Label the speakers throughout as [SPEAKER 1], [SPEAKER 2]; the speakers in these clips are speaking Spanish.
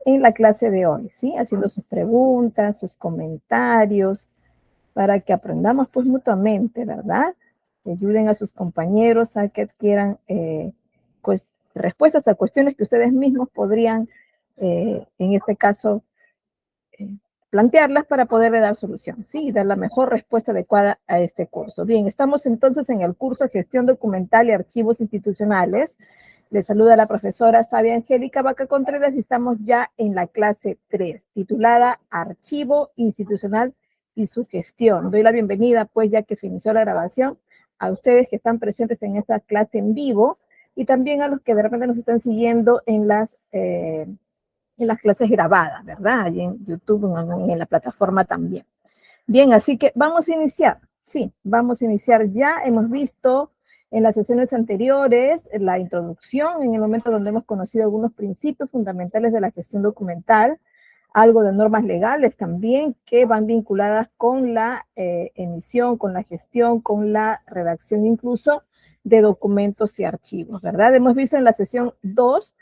[SPEAKER 1] en la clase de hoy, ¿sí? Haciendo sus preguntas, sus comentarios, para que aprendamos pues mutuamente, ¿verdad? Que ayuden a sus compañeros a que adquieran pues, respuestas a cuestiones que ustedes mismos podrían, en este caso, eh, plantearlas para poderle dar solución, ¿sí? Y dar la mejor respuesta adecuada a este curso. Bien, estamos entonces en el curso Gestión Documental y Archivos Institucionales. Les saluda la profesora Sabia Angélica Vaca Contreras y estamos ya en la clase 3, titulada Archivo Institucional y su gestión. Doy la bienvenida, pues, ya que se inició la grabación, a ustedes que están presentes en esta clase en vivo y también a los que de repente nos están siguiendo en las clases grabadas, ¿verdad? Allí en YouTube, en la plataforma también. Bien, así que vamos a iniciar. Sí, vamos a iniciar ya. Hemos visto en las sesiones anteriores la introducción, en el momento donde hemos conocido algunos principios fundamentales de la gestión documental, algo de normas legales también que van vinculadas con la emisión, con la gestión, con la redacción incluso de documentos y archivos, ¿verdad? Hemos visto en la sesión 2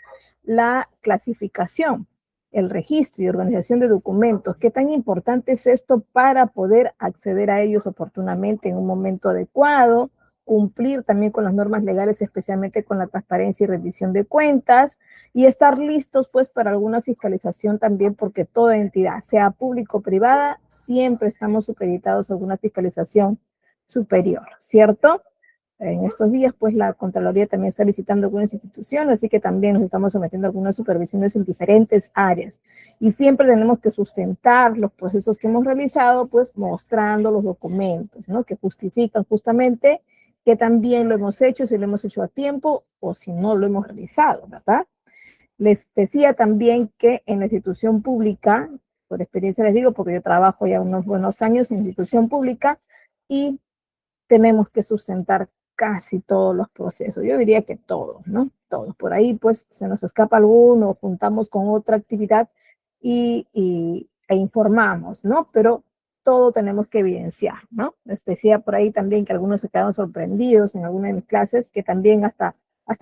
[SPEAKER 1] la clasificación, el registro y organización de documentos. ¿Qué tan importante es esto para poder acceder a ellos oportunamente en un momento adecuado? Cumplir también con las normas legales, especialmente con la transparencia y rendición de cuentas, y estar listos pues para alguna fiscalización también, porque toda entidad, sea público o privada, siempre estamos supeditados a alguna fiscalización superior, ¿cierto? En estos días, pues, la Contraloría también está visitando algunas instituciones, así que también nos estamos sometiendo a algunas supervisiones en diferentes áreas. Y siempre tenemos que sustentar los procesos que hemos realizado, pues, mostrando los documentos, ¿no? Que justifican justamente que también lo hemos hecho, si lo hemos hecho a tiempo o si no lo hemos realizado, ¿verdad? Les decía también que en la institución pública, por experiencia les digo, porque yo trabajo ya unos buenos años en institución pública y tenemos que sustentar casi todos los procesos. Yo diría que todos, ¿no? Todos. Por ahí, pues, se nos escapa alguno, juntamos con otra actividad e informamos, ¿no? Pero todo tenemos que evidenciar, ¿no? Les decía por ahí también que algunos se quedaron sorprendidos en alguna de mis clases, que también hasta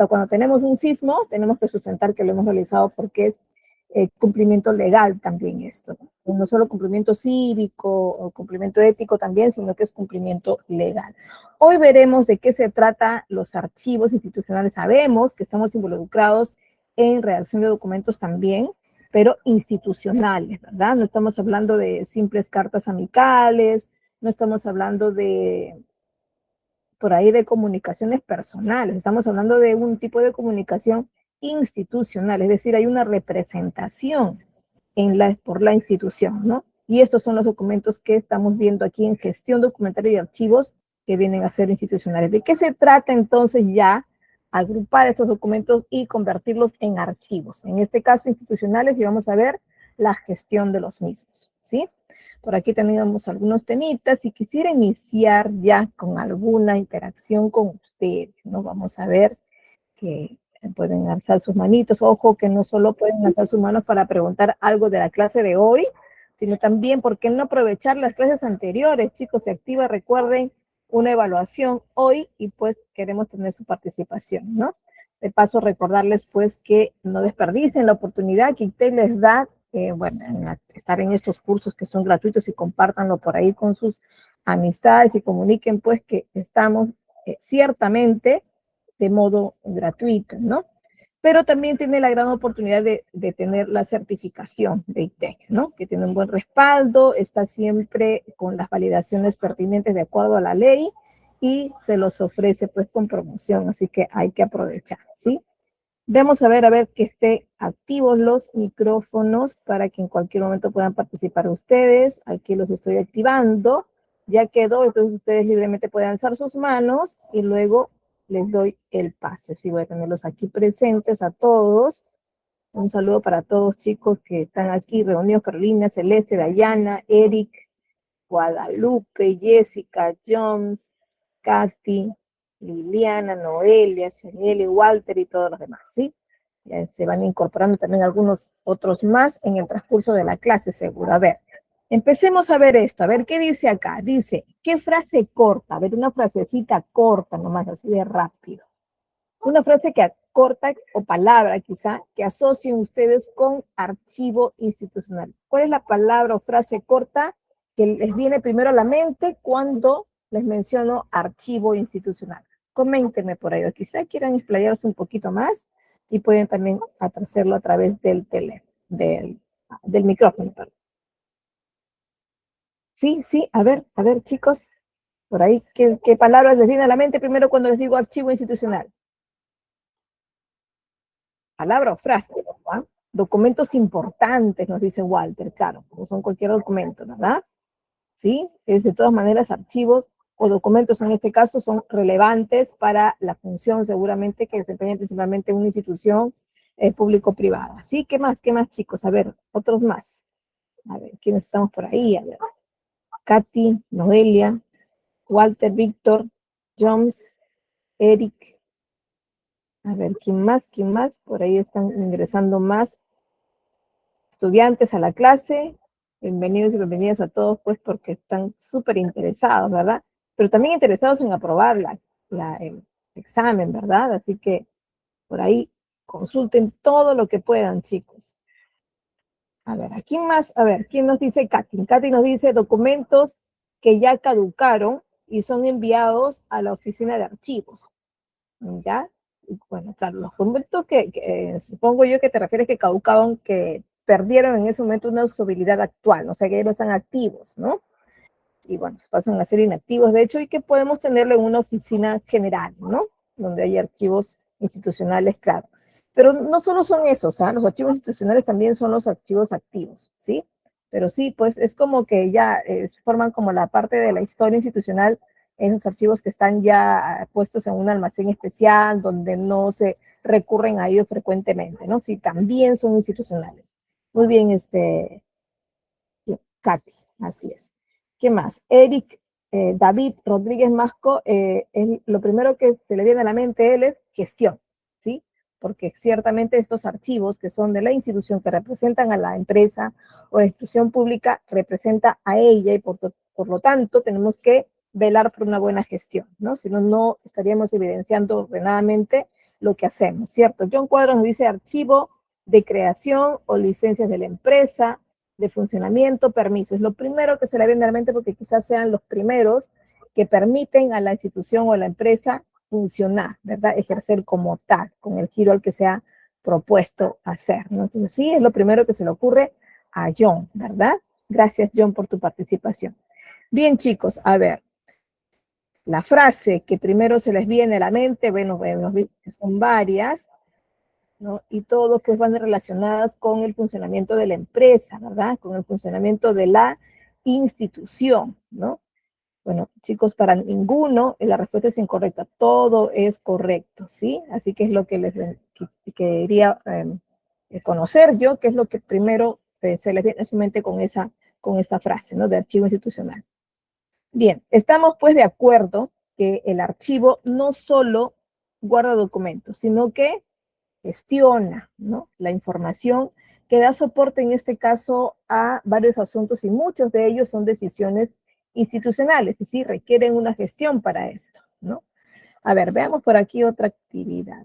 [SPEAKER 1] cuando tenemos un sismo, tenemos que sustentar que lo hemos realizado porque es cumplimiento legal también esto, ¿no? No solo cumplimiento cívico o cumplimiento ético también, sino que es cumplimiento legal. Hoy veremos de qué se trata los archivos institucionales. Sabemos que estamos involucrados en redacción de documentos también, pero institucionales, ¿verdad? No estamos hablando de simples cartas amicales, no estamos hablando de, por ahí, de comunicaciones personales, estamos hablando de un tipo de comunicación institucional, es decir, hay una representación por la institución, ¿no? Y estos son los documentos que estamos viendo aquí en gestión documental y archivos que vienen a ser institucionales. ¿De qué se trata entonces ya? Agrupar estos documentos y convertirlos en archivos, en este caso institucionales, y vamos a ver la gestión de los mismos, ¿sí? Por aquí teníamos algunos temitas y quisiera iniciar ya con alguna interacción con ustedes, ¿no? Vamos a ver que pueden alzar sus manitos. Ojo que no solo pueden alzar sus manos para preguntar algo de la clase de hoy, sino también, ¿por qué no aprovechar las clases anteriores? Chicos, se activa, recuerden, una evaluación hoy y pues queremos tener su participación, ¿no? De paso, recordarles pues que no desperdicien la oportunidad que ITEC les da, bueno, estar en estos cursos que son gratuitos y compártanlo por ahí con sus amistades y comuniquen pues que estamos ciertamente de modo gratuito, ¿no? Pero también tiene la gran oportunidad de tener la certificación de ITEC, ¿no? Que tiene un buen respaldo, está siempre con las validaciones pertinentes de acuerdo a la ley y se los ofrece pues con promoción, así que hay que aprovechar, ¿sí? Vamos a ver que estén activos los micrófonos para que en cualquier momento puedan participar ustedes. Aquí los estoy activando. Ya quedó, entonces ustedes libremente pueden alzar sus manos y luego les doy el pase. Sí, voy a tenerlos aquí presentes a todos. Un saludo para todos, chicos, que están aquí reunidos: Carolina, Celeste, Dayana, Eric, Guadalupe, Jessica, Jones, Katy, Liliana, Noelia, Ceneli, Walter y todos los demás, ¿sí? Ya se van incorporando también algunos otros más en el transcurso de la clase, seguro. A ver, empecemos a ver esto, a ver qué dice acá. Dice, ¿qué frase corta? A ver, una frasecita corta nomás, así de rápido. Una frase que corta o palabra quizá que asocien ustedes con archivo institucional. ¿Cuál es la palabra o frase corta que les viene primero a la mente cuando les menciono archivo institucional? Coméntenme por ahí, o quizá quieran explayarse un poquito más y pueden también hacerlo a través del del micrófono. Perdón. Sí, sí, a ver, chicos, por ahí, ¿qué palabras les viene a la mente primero cuando les digo archivo institucional? Palabra o frase, ¿verdad? Documentos importantes, nos dice Walter, claro, no son cualquier documento, ¿verdad? ¿Sí? Es de todas maneras archivos o documentos en este caso son relevantes para la función seguramente que desempeña principalmente una institución público-privada. ¿Sí? ¿Qué más, chicos? A ver, otros más. A ver, ¿quiénes estamos por ahí? A ver. Katy, Noelia, Walter, Víctor, Jones, Eric. A ver, ¿quién más? Por ahí están ingresando más estudiantes a la clase. Bienvenidos y bienvenidas a todos, pues, porque están súper interesados, ¿verdad? Pero también interesados en aprobar el examen, ¿verdad? Así que por ahí consulten todo lo que puedan, chicos. A ver, ¿a quién más? A ver, ¿quién nos dice Katy? Katy nos dice documentos que ya caducaron y son enviados a la oficina de archivos. ¿Ya? Bueno, claro, los documentos que supongo yo que te refieres que caducaron, que perdieron en ese momento una usabilidad actual, o sea que ya no están activos, ¿no? Y bueno, pasan a ser inactivos, de hecho, y que podemos tenerlo en una oficina general, ¿no? Donde hay archivos institucionales, claro. Pero no solo son esos, ¿ah? Los archivos institucionales también son los archivos activos, ¿sí? Pero sí, pues es como que ya forman como la parte de la historia institucional, esos archivos que están ya puestos en un almacén especial, donde no se recurren a ellos frecuentemente, ¿no? Sí, también son institucionales. Muy bien, Katy, así es. ¿Qué más? Eric, David Rodríguez Masco, lo primero que se le viene a la mente a él es gestión, ¿sí? Porque ciertamente estos archivos que son de la institución, que representan a la empresa o institución pública, representa a ella y por lo tanto tenemos que velar por una buena gestión, ¿no? Si no, no estaríamos evidenciando ordenadamente lo que hacemos, ¿cierto? John Cuadros nos dice archivo de creación o licencias de la empresa, de funcionamiento, permiso. Es lo primero que se le viene a la mente porque quizás sean los primeros que permiten a la institución o a la empresa funcionar, ¿verdad? Ejercer como tal, con el giro al que se ha propuesto hacer, ¿no? Entonces, sí, es lo primero que se le ocurre a John, ¿verdad? Gracias, John, por tu participación. Bien, chicos, a ver, la frase que primero se les viene a la mente, bueno, son varias, ¿no? Y todos pues van relacionadas con el funcionamiento de la empresa, ¿verdad? Con el funcionamiento de la institución, ¿no? Bueno, chicos, para ninguno la respuesta es incorrecta, todo es correcto, ¿sí? Así que es lo que les quería conocer yo, que es lo que primero se les viene a su mente con esta frase, ¿no? De archivo institucional. Bien, estamos pues de acuerdo que el archivo no solo guarda documentos, sino que gestiona, ¿no? La información que da soporte en este caso a varios asuntos y muchos de ellos son decisiones institucionales y sí requieren una gestión para esto, ¿no? A ver, veamos por aquí otra actividad.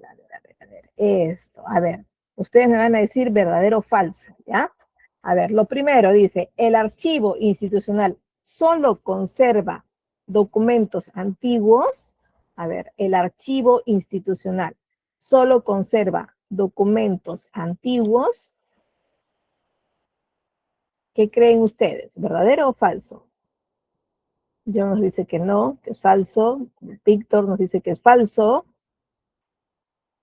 [SPEAKER 1] A ver, ustedes me van a decir verdadero o falso, ¿ya? A ver, lo primero dice, el archivo institucional solo conserva documentos antiguos. A ver, el archivo institucional solo conserva documentos antiguos. ¿Qué creen ustedes? ¿Verdadero o falso? John nos dice que no, que es falso. Víctor nos dice que es falso.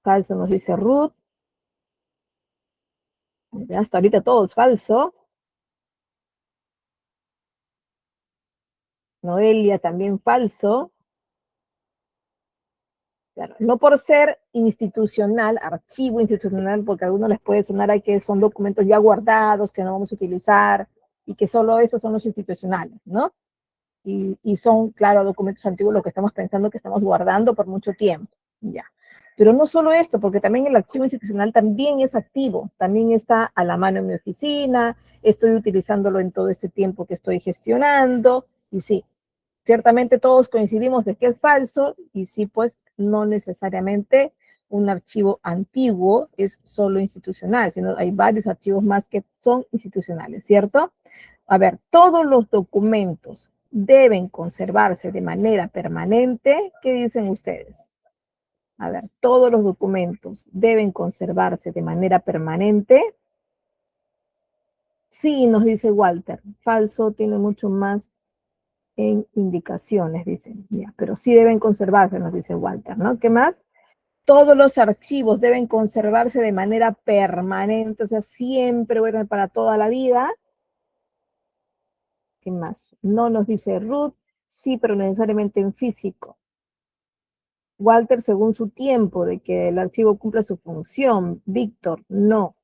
[SPEAKER 1] Falso nos dice Ruth. Ya hasta ahorita todo es falso. Noelia también falso. Claro, no por ser institucional, archivo institucional, porque a algunos les puede sonar a que son documentos ya guardados, que no vamos a utilizar, y que solo estos son los institucionales, ¿no? Y son, claro, documentos antiguos lo que estamos pensando que estamos guardando por mucho tiempo, ya. Pero no solo esto, porque también el archivo institucional también es activo, también está a la mano en mi oficina, estoy utilizándolo en todo este tiempo que estoy gestionando, y sí, ciertamente todos coincidimos de que es falso, y sí, pues no necesariamente un archivo antiguo es solo institucional, sino hay varios archivos más que son institucionales, ¿cierto? A ver, todos los documentos deben conservarse de manera permanente. ¿Qué dicen ustedes? A ver, todos los documentos deben conservarse de manera permanente. Sí, nos dice Walter. Falso tiene mucho más en indicaciones, dicen. Ya, pero sí deben conservarse, nos dice Walter, ¿no? ¿Qué más? Todos los archivos deben conservarse de manera permanente, o sea, siempre, bueno, para toda la vida. ¿Qué más? No nos dice Ruth, sí, pero necesariamente en físico. Walter, según su tiempo de que el archivo cumpla su función. Víctor, no.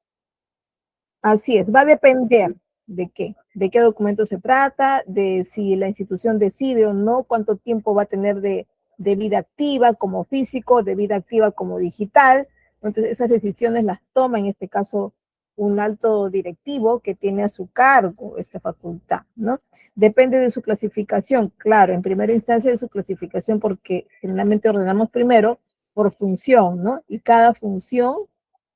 [SPEAKER 1] Así es, va a depender de qué documento se trata, de si la institución decide o no, cuánto tiempo va a tener de vida activa como físico, de vida activa como digital. Entonces, esas decisiones las toma, en este caso, un alto directivo que tiene a su cargo esta facultad, ¿no? Depende de su clasificación, claro, en primera instancia de su clasificación, porque generalmente ordenamos primero por función, ¿no? Y cada función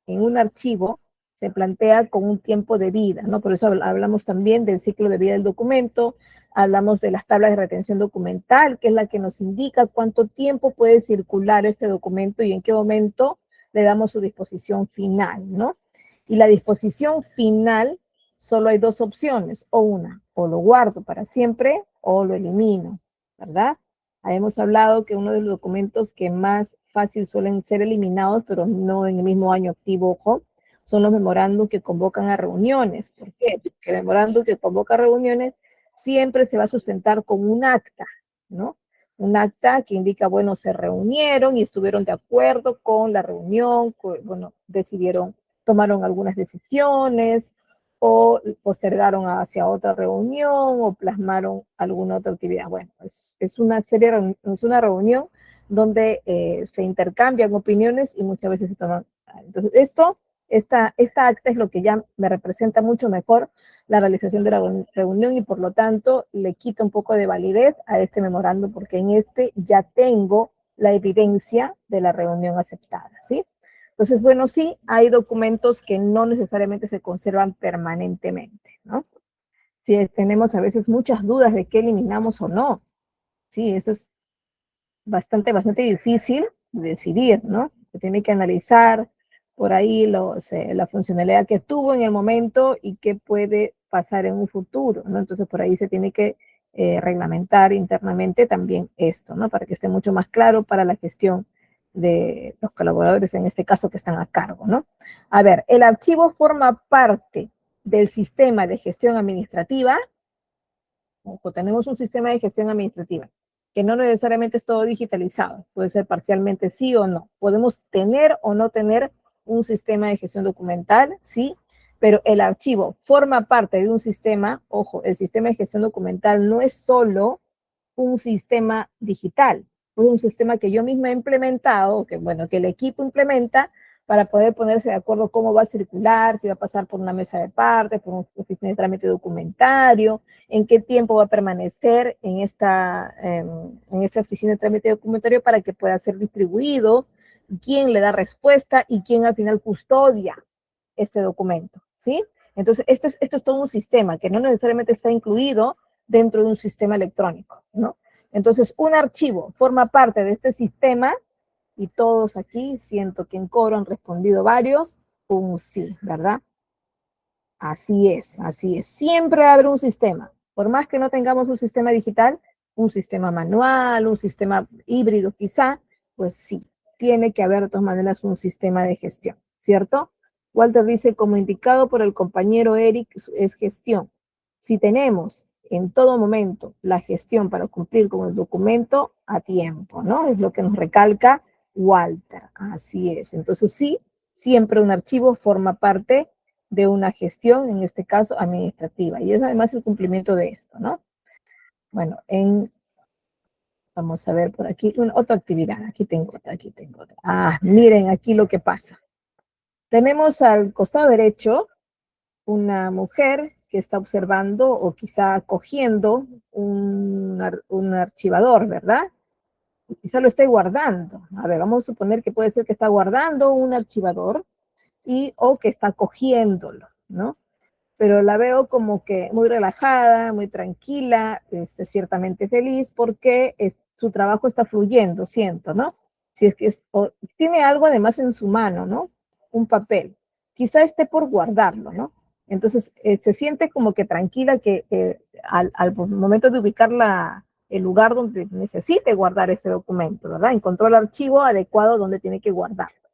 [SPEAKER 1] en un archivo se plantea con un tiempo de vida, ¿no? Por eso hablamos también del ciclo de vida del documento, hablamos de las tablas de retención documental, que es la que nos indica cuánto tiempo puede circular este documento y en qué momento le damos su disposición final, ¿no? Y la disposición final, solo hay dos opciones, o una, o lo guardo para siempre, o lo elimino, ¿verdad? Hemos hablado que uno de los documentos que más fácil suelen ser eliminados, pero no en el mismo año activo, ojo, son los memorándum que convocan a reuniones. ¿Por qué? Porque el memorándum que convoca a reuniones siempre se va a sustentar con un acta, ¿no? Un acta que indica, bueno, se reunieron y estuvieron de acuerdo con la reunión, bueno, decidieron, tomaron algunas decisiones o postergaron hacia otra reunión o plasmaron alguna otra actividad. Bueno, es una serie, es una reunión donde se intercambian opiniones y muchas veces se toman. Entonces, esta acta es lo que ya me representa mucho mejor la realización de la reunión y por lo tanto le quita un poco de validez a este memorándum porque en este ya tengo la evidencia de la reunión aceptada, ¿sí? Entonces, bueno, sí, hay documentos que no necesariamente se conservan permanentemente, ¿no? Sí, tenemos a veces muchas dudas de qué eliminamos o no. Sí, eso es bastante difícil de decidir, ¿no? Se tiene que analizar por ahí la funcionalidad que tuvo en el momento y qué puede pasar en un futuro, ¿no? Entonces por ahí se tiene que reglamentar internamente también esto, ¿no? Para que esté mucho más claro para la gestión de los colaboradores, en este caso, que están a cargo, ¿no? A ver, el archivo forma parte del sistema de gestión administrativa. Ojo, tenemos un sistema de gestión administrativa que no necesariamente es todo digitalizado, puede ser parcialmente sí o no. Podemos tener o no tener un sistema de gestión documental, sí, pero el archivo forma parte de un sistema. Ojo, el sistema de gestión documental no es solo un sistema digital, es un sistema que yo misma he implementado, que bueno, que el equipo implementa para poder ponerse de acuerdo cómo va a circular, si va a pasar por una mesa de partes, por un oficina de trámite documentario, en qué tiempo va a permanecer en esta oficina de trámite documentario para que pueda ser distribuido, quién le da respuesta y quién al final custodia este documento, ¿sí? Entonces, esto es todo un sistema que no necesariamente está incluido dentro de un sistema electrónico, ¿no? Entonces, un archivo forma parte de este sistema y todos aquí, siento que en coro han respondido varios, un sí, ¿verdad? Así es, así es. Siempre habrá un sistema. Por más que no tengamos un sistema digital, un sistema manual, un sistema híbrido quizá, pues sí, tiene que haber de todas maneras un sistema de gestión, ¿cierto? Walter dice, como indicado por el compañero Eric, es gestión. Si tenemos en todo momento la gestión para cumplir con el documento a tiempo, ¿no? Es lo que nos recalca Walter. Así es. Entonces sí, siempre un archivo forma parte de una gestión, en este caso administrativa, y es además el cumplimiento de esto, ¿no? Bueno, vamos a ver por aquí, otra actividad, aquí tengo otra. Ah, miren aquí lo que pasa. Tenemos al costado derecho una mujer que está observando o quizá cogiendo un archivador, ¿verdad? quizá lo esté guardando. A ver, vamos a suponer que puede ser que está guardando un archivador o que está cogiéndolo, ¿no? Pero la veo como que muy relajada, muy tranquila, ciertamente feliz, porque su trabajo está fluyendo, siento, ¿no? Si es que tiene algo además en su mano, ¿no? Un papel. Quizá esté por guardarlo, ¿no? Entonces, se siente como que tranquila que al momento de ubicar el lugar donde necesite guardar ese documento, ¿verdad? Encontró el archivo adecuado donde tiene que guardarlo.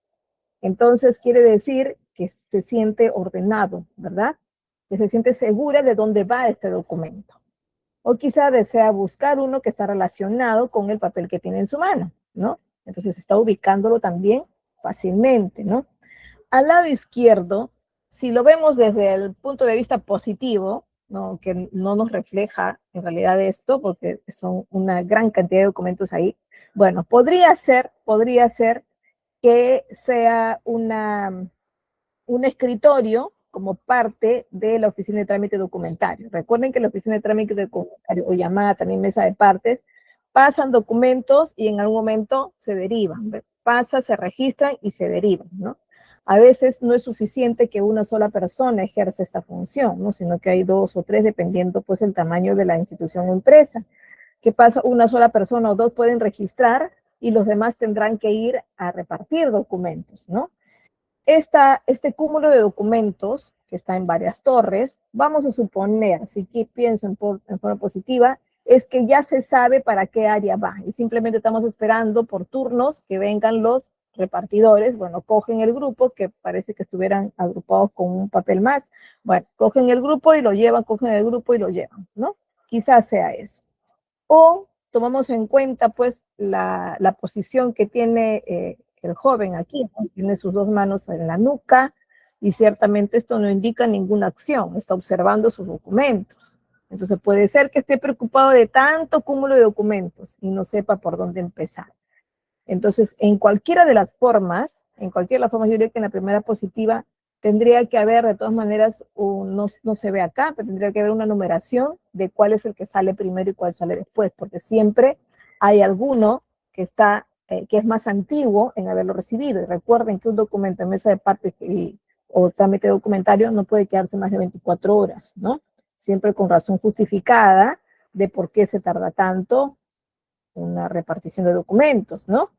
[SPEAKER 1] Entonces, quiere decir que se siente ordenado, ¿verdad? Que se siente segura de dónde va este documento. O quizá desea buscar uno que está relacionado con el papel que tiene en su mano, ¿no? Entonces está ubicándolo también fácilmente, ¿no? Al lado izquierdo, si lo vemos desde el punto de vista positivo, ¿no? Que no nos refleja en realidad esto, porque son una gran cantidad de documentos ahí, bueno, podría ser que sea un escritorio como parte de la oficina de trámite documentario. Recuerden que la oficina de trámite documentario, o llamada también mesa de partes, pasan documentos y en algún momento se derivan. Se registran y se derivan, ¿no? A veces no es suficiente que una sola persona ejerza esta función, ¿no? Sino que hay 2 o 3 dependiendo pues el tamaño de la institución o empresa. ¿Qué pasa? Una sola persona o 2 pueden registrar y los demás tendrán que ir a repartir documentos, ¿no? Este cúmulo de documentos, que está en varias torres, vamos a suponer, si pienso en forma positiva, es que ya se sabe para qué área va y simplemente estamos esperando por turnos que vengan los repartidores. Bueno, cogen el grupo, que parece que estuvieran agrupados con un papel más. Bueno, cogen el grupo y lo llevan, cogen el grupo y lo llevan, ¿no? Quizás sea eso. O tomamos en cuenta pues la posición que tiene el joven aquí, ¿no? Tiene sus 2 manos en la nuca y ciertamente esto no indica ninguna acción, está observando sus documentos. Entonces puede ser que esté preocupado de tanto cúmulo de documentos y no sepa por dónde empezar. Entonces, en cualquiera de las formas, yo diría que en la primera positiva tendría que haber, de todas maneras, no se ve acá, pero tendría que haber una numeración de cuál es el que sale primero y cuál sale después, porque siempre hay alguno que es más antiguo en haberlo recibido. Y recuerden que un documento en mesa de partes o trámite documentario no puede quedarse más de 24 horas, ¿no? Siempre con razón justificada de por qué se tarda tanto una repartición de documentos, ¿no?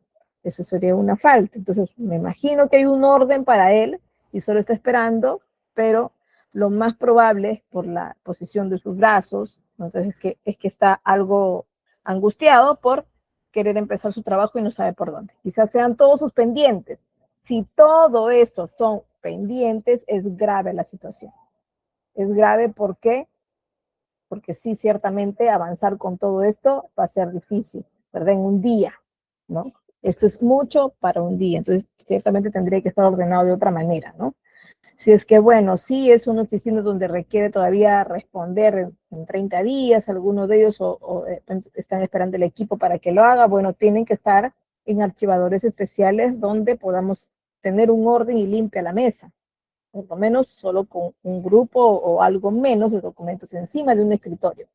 [SPEAKER 1] Eso sería una falta. Entonces, me imagino que hay un orden para él y solo está esperando, pero lo más probable es por la posición de sus brazos, ¿no? Entonces es que está algo angustiado por querer empezar su trabajo y no sabe por dónde. Quizás sean todos sus pendientes. Si todo esto son pendientes, es grave la situación. Es grave porque sí, ciertamente avanzar con todo esto va a ser difícil, ¿verdad? En un día, ¿no? Esto es mucho para un día, entonces ciertamente tendría que estar ordenado de otra manera, ¿no? Si es que, bueno, sí es una oficina donde requiere todavía responder en 30 días, algunos de ellos están esperando el equipo para que lo haga, bueno, tienen que estar en archivadores especiales donde podamos tener un orden y limpia la mesa, por lo menos solo con un grupo o algo menos de documentos encima de un escritorio.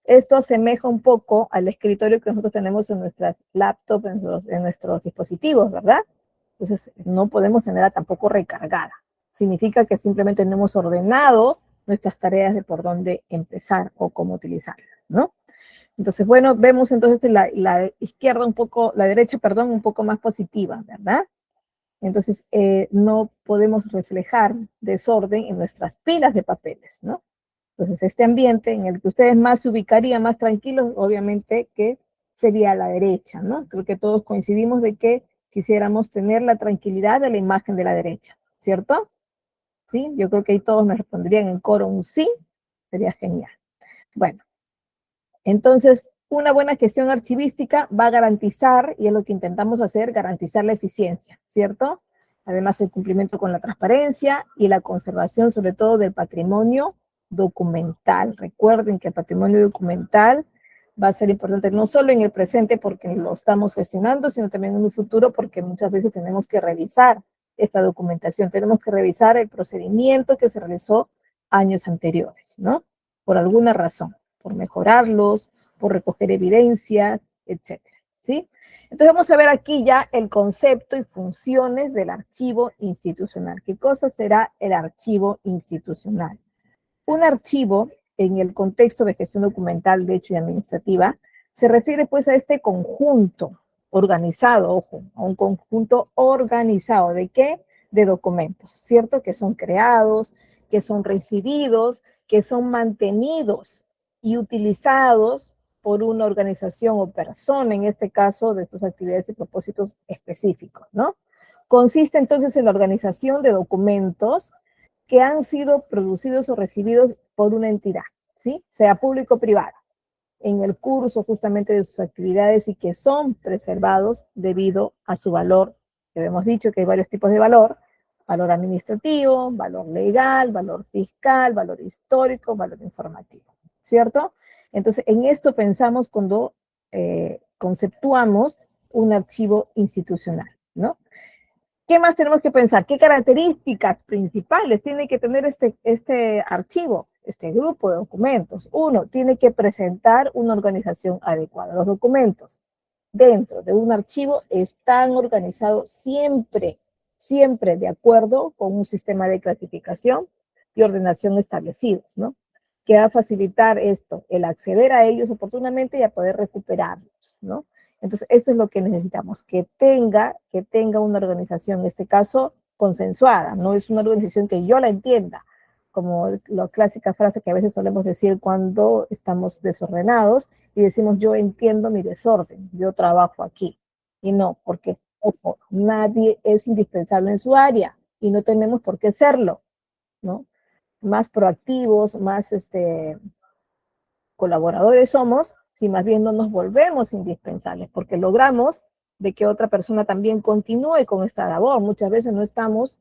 [SPEAKER 1] Esto asemeja un poco al escritorio que nosotros tenemos en nuestras laptops, en nuestros dispositivos, ¿verdad? Entonces, no podemos tenerla tampoco recargada. Significa que simplemente no hemos ordenado nuestras tareas de por dónde empezar o cómo utilizarlas, ¿no? Entonces, bueno, vemos entonces la izquierda la derecha, perdón, un poco más positiva, ¿verdad? Entonces, no podemos reflejar desorden en nuestras pilas de papeles, ¿no? Entonces, este ambiente en el que ustedes más se ubicarían, más tranquilos, obviamente que sería a la derecha, ¿no? Creo que todos coincidimos de que quisiéramos tener la tranquilidad de la imagen de la derecha, ¿cierto? ¿Sí? Yo creo que ahí todos me responderían en coro un sí, sería genial. Bueno, entonces, una buena gestión archivística va a garantizar, y es lo que intentamos hacer, garantizar la eficiencia, ¿cierto? Además, el cumplimiento con la transparencia y la conservación, sobre todo, del patrimonio documental. Recuerden que el patrimonio documental va a ser importante no solo en el presente porque lo estamos gestionando, sino también en un futuro porque muchas veces tenemos que revisar esta documentación, tenemos que revisar el procedimiento que se realizó años anteriores, ¿no? Por alguna razón, por mejorarlos, por recoger evidencia, etcétera, ¿sí? Entonces vamos a ver aquí ya el concepto y funciones del archivo institucional. ¿Qué cosa será el archivo institucional? Un archivo, en el contexto de gestión documental, de hecho, y administrativa, se refiere pues a este conjunto organizado, ojo, a un conjunto organizado. ¿De qué? De documentos, ¿cierto? Que son creados, que son recibidos, que son mantenidos y utilizados por una organización o persona, en este caso, de sus actividades y propósitos específicos, ¿no? Consiste entonces en la organización de documentos que han sido producidos o recibidos por una entidad, ¿sí? Sea público o privada, en el curso justamente de sus actividades y que son preservados debido a su valor, que hemos dicho que hay varios tipos de valor: valor administrativo, valor legal, valor fiscal, valor histórico, valor informativo, ¿cierto? Entonces, en esto pensamos cuando conceptuamos un archivo institucional, ¿no? ¿Qué más tenemos que pensar? ¿Qué características principales tiene que tener este archivo, este grupo de documentos? Uno, tiene que presentar una organización adecuada. Los documentos dentro de un archivo están organizados siempre, siempre de acuerdo con un sistema de clasificación y ordenación establecidos, ¿no? Que va a facilitar esto, el acceder a ellos oportunamente y a poder recuperarlos, ¿no? Entonces, eso es lo que necesitamos, que tenga una organización, en este caso, consensuada. No es una organización que yo la entienda, como la clásica frase que a veces solemos decir cuando estamos desordenados y decimos: yo entiendo mi desorden, yo trabajo aquí. Y no, porque, ojo, nadie es indispensable en su área y no tenemos por qué serlo, ¿no? Más proactivos, más colaboradores somos si más bien no nos volvemos indispensables, porque logramos de que otra persona también continúe con esta labor. Muchas veces no estamos,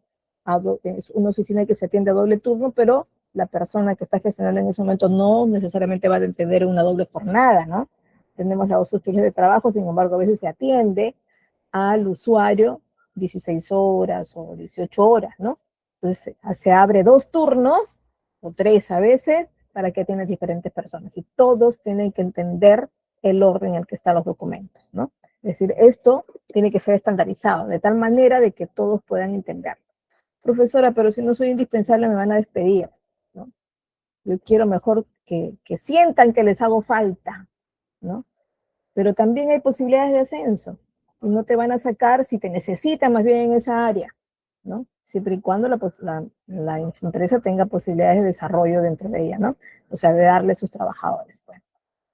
[SPEAKER 1] es una oficina que se atiende a doble turno, pero la persona que está gestionando en ese momento no necesariamente va a tener una doble jornada, ¿no? Tenemos las dos oficinas de trabajo, sin embargo, a veces se atiende al usuario 16 horas o 18 horas, ¿no? Entonces se abre 2 turnos o 3 a veces para que atiendan diferentes personas y todos tienen que entender el orden en el que están los documentos, ¿no? Es decir, esto tiene que ser estandarizado de tal manera de que todos puedan entenderlo. Profesora, pero si no soy indispensable me van a despedir, ¿no? Yo quiero mejor que sientan que les hago falta, ¿no? Pero también hay posibilidades de ascenso. Y no te van a sacar si te necesitan más bien en esa área, ¿no? Siempre y cuando la empresa tenga posibilidades de desarrollo dentro de ella, ¿no? O sea, de darle a sus trabajadores. Bueno,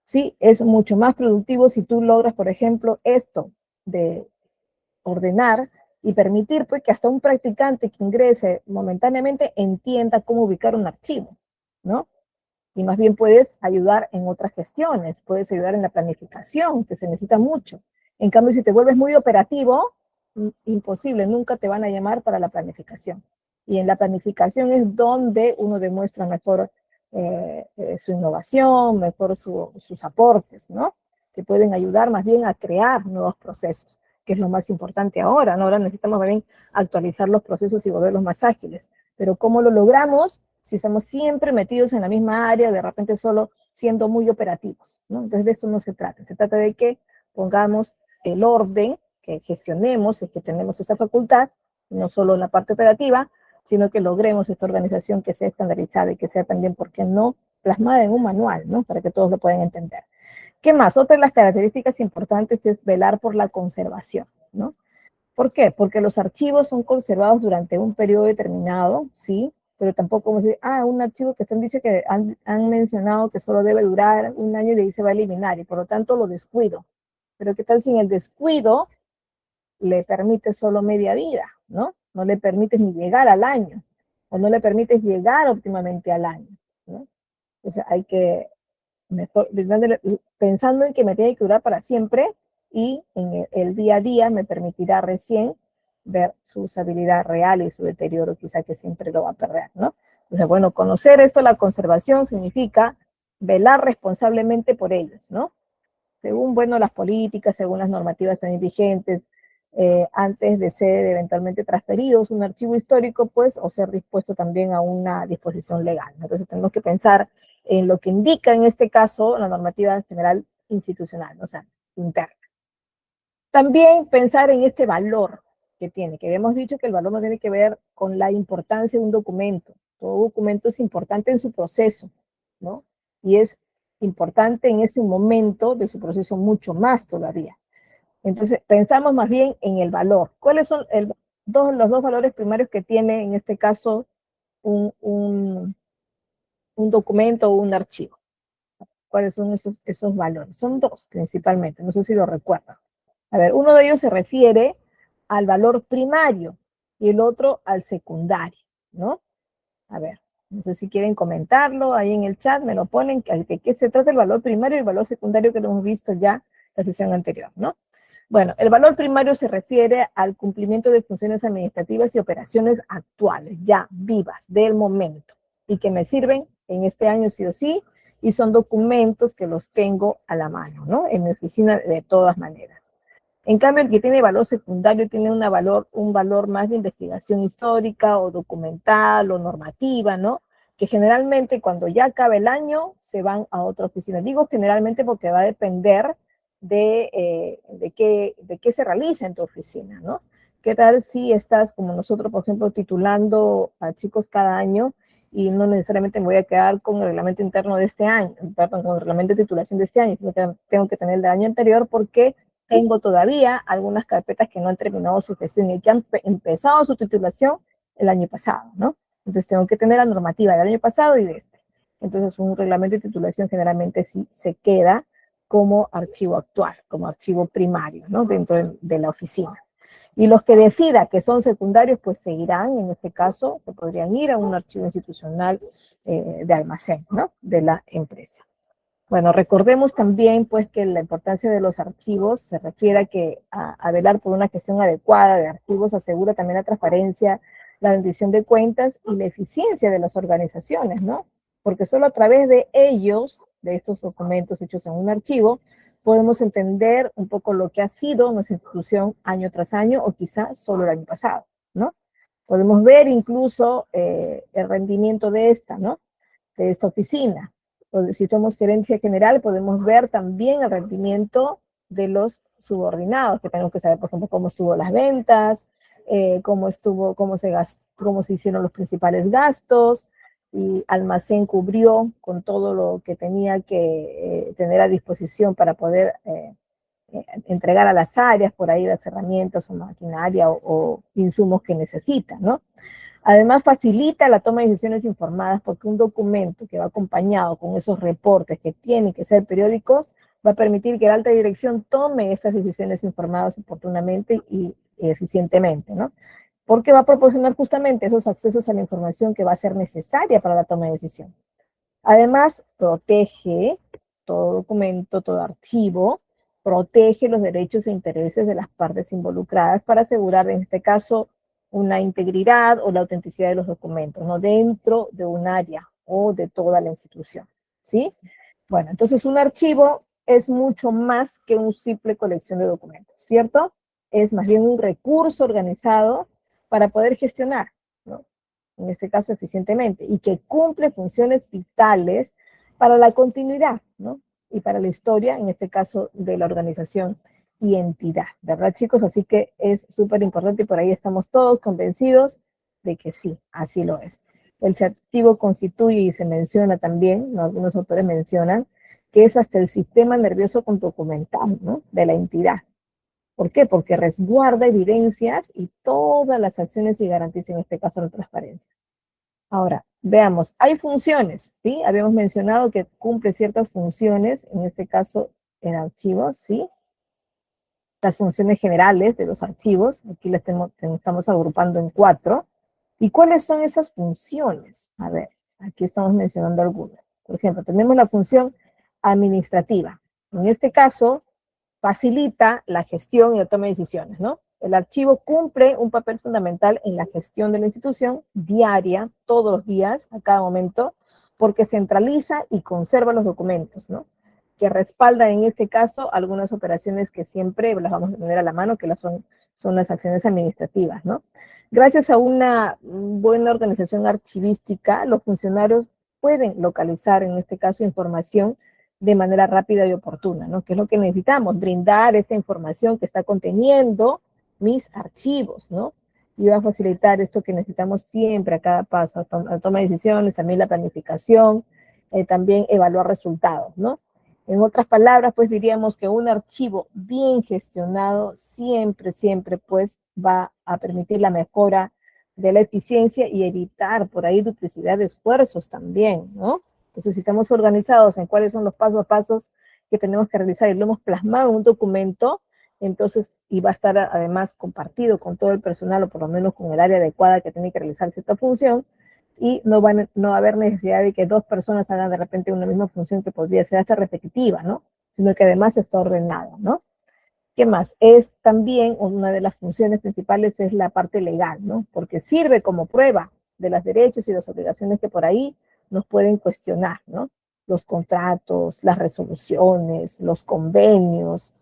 [SPEAKER 1] sí, es mucho más productivo si tú logras, por ejemplo, esto de ordenar y permitir pues, que hasta un practicante que ingrese momentáneamente entienda cómo ubicar un archivo, ¿no? Y más bien puedes ayudar en otras gestiones, puedes ayudar en la planificación, que se necesita mucho. En cambio, si te vuelves muy operativo, imposible, nunca te van a llamar para la planificación. Y en la planificación es donde uno demuestra mejor su innovación, mejor sus aportes, ¿no? Que pueden ayudar más bien a crear nuevos procesos, que es lo más importante ahora, ¿no? Ahora necesitamos más bien actualizar los procesos y volverlos más ágiles. Pero ¿cómo lo logramos? Si estamos siempre metidos en la misma área, de repente solo siendo muy operativos, ¿no? Entonces de eso no se trata de que pongamos el orden, que gestionemos, es que tenemos esa facultad, no solo en la parte operativa, sino que logremos esta organización que sea estandarizada y que sea también, ¿por qué no?, plasmada en un manual, ¿no? Para que todos lo puedan entender. ¿Qué más? Otra de las características importantes es velar por la conservación, ¿no? ¿Por qué? Porque los archivos son conservados durante un periodo determinado, ¿sí? Pero tampoco como decir, un archivo que están dicho que han mencionado que solo debe durar un año y de ahí se va a eliminar y por lo tanto lo descuido. Pero ¿qué tal si en el descuido le permites solo media vida, ¿no? No le permites ni llegar al año o no le permites llegar óptimamente al año, ¿no? O sea, hay que mejor, pensando en que me tiene que durar para siempre y en el día a día me permitirá recién ver su usabilidad real y su deterioro quizá que siempre lo va a perder, ¿no? O sea, bueno, conocer esto, la conservación significa velar responsablemente por ellos, ¿no? Según, bueno, las políticas, según las normativas también vigentes, antes de ser eventualmente transferidos un archivo histórico, pues, o ser dispuesto también a una disposición legal. Entonces tenemos que pensar en lo que indica en este caso la normativa general institucional, o sea, interna. También pensar en este valor que tiene, que habíamos dicho que el valor no tiene que ver con la importancia de un documento. Todo documento es importante en su proceso, ¿no? Y es importante en ese momento de su proceso mucho más todavía. Entonces, pensamos más bien en el valor. ¿Cuáles son los dos valores primarios que tiene, en este caso, un documento o un archivo? ¿Cuáles son esos valores? Son dos principalmente, no sé si lo recuerdan. A ver, uno de ellos se refiere al valor primario y el otro al secundario, ¿no? A ver, no sé si quieren comentarlo ahí en el chat, me lo ponen, de qué se trata el valor primario y el valor secundario que lo hemos visto ya la sesión anterior, ¿no? Bueno, el valor primario se refiere al cumplimiento de funciones administrativas y operaciones actuales, ya vivas, del momento, y que me sirven en este año sí o sí, y son documentos que los tengo a la mano, ¿no? En mi oficina de todas maneras. En cambio, el que tiene valor secundario tiene un valor más de investigación histórica o documental o normativa, ¿no? Que generalmente cuando ya acaba el año se van a otra oficina. Digo generalmente porque va a depender de qué se realiza en tu oficina, ¿no? ¿Qué tal si estás, como nosotros, por ejemplo, titulando a chicos cada año y no necesariamente me voy a quedar con el reglamento interno de este año, perdón, con el reglamento de titulación de este año, sino que tengo que tener el del año anterior porque tengo todavía algunas carpetas que no han terminado su gestión y que han empezado su titulación el año pasado, ¿no? Entonces tengo que tener la normativa del año pasado y de este. Entonces un reglamento de titulación generalmente sí se queda como archivo actual, como archivo primario, ¿no? Dentro de la oficina. Y los que decida que son secundarios, pues seguirán, en este caso, que podrían ir a un archivo institucional de almacén, ¿no? De la empresa. Bueno, recordemos también, pues, que la importancia de los archivos se refiere a velar por una gestión adecuada de archivos, asegura también la transparencia, la rendición de cuentas y la eficiencia de las organizaciones, ¿no? Porque solo a través de ellos, de estos documentos hechos en un archivo, podemos entender un poco lo que ha sido nuestra institución año tras año o quizá solo el año pasado, ¿no? Podemos ver incluso el rendimiento de esta, ¿no? De esta oficina. Si somos gerencia general, podemos ver también el rendimiento de los subordinados, que tenemos que saber, por ejemplo, cómo estuvo las ventas, cómo se hicieron los principales gastos, y almacén cubrió con todo lo que tenía que tener a disposición para poder entregar a las áreas por ahí las herramientas o maquinaria o insumos que necesitan, ¿no? Además, facilita la toma de decisiones informadas porque un documento que va acompañado con esos reportes que tienen que ser periódicos va a permitir que la alta dirección tome esas decisiones informadas oportunamente y eficientemente, ¿no? Porque va a proporcionar justamente esos accesos a la información que va a ser necesaria para la toma de decisión. Además, protege todo documento, todo archivo, protege los derechos e intereses de las partes involucradas para asegurar, en este caso, una integridad o la autenticidad de los documentos, ¿no? Dentro de un área o de toda la institución, ¿sí? Bueno, entonces un archivo es mucho más que una simple colección de documentos, ¿cierto? Es más bien un recurso organizado para poder gestionar, ¿no? En este caso eficientemente, y que cumple funciones vitales para la continuidad, ¿no? Y para la historia, en este caso, de la organización y entidad, ¿verdad, chicos? Así que es súper importante y por ahí estamos todos convencidos de que sí, así lo es. El archivo constituye y se menciona también, ¿no? Algunos autores mencionan, que es hasta el sistema nervioso documental, ¿no? De la entidad. ¿Por qué? Porque resguarda evidencias y todas las acciones y garantiza en este caso la transparencia. Ahora, veamos, hay funciones, ¿sí? Habíamos mencionado que cumple ciertas funciones, en este caso el archivo, ¿sí? Las funciones generales de los archivos, aquí las estamos agrupando en 4. ¿Y cuáles son esas funciones? A ver, aquí estamos mencionando algunas. Por ejemplo, tenemos la función administrativa. En este caso, facilita la gestión y la toma de decisiones, ¿no? El archivo cumple un papel fundamental en la gestión de la institución diaria, todos los días, a cada momento, porque centraliza y conserva los documentos, ¿no? Que respaldan en este caso algunas operaciones que siempre las vamos a tener a la mano, que son las acciones administrativas, ¿no? Gracias a una buena organización archivística, los funcionarios pueden localizar, en este caso, información de manera rápida y oportuna, ¿no? Que es lo que necesitamos, brindar esta información que está conteniendo mis archivos, ¿no? Y va a facilitar esto que necesitamos siempre a cada paso, a toma de decisiones, también la planificación, también evaluar resultados, ¿no? En otras palabras, pues diríamos que un archivo bien gestionado siempre, siempre, pues va a permitir la mejora de la eficiencia y evitar por ahí duplicidad de esfuerzos también, ¿no? Entonces, si estamos organizados en cuáles son los pasos a pasos que tenemos que realizar y lo hemos plasmado en un documento, entonces, y va a estar además compartido con todo el personal o por lo menos con el área adecuada que tiene que realizar cierta función, y no va a haber necesidad de que dos personas hagan de repente una misma función que podría ser hasta repetitiva, ¿no? Sino que además está ordenada, ¿no? ¿Qué más? Es también una de las funciones principales es la parte legal, ¿no? Porque sirve como prueba de los derechos y las obligaciones que por ahí nos pueden cuestionar, ¿no? Los contratos, las resoluciones, los convenios,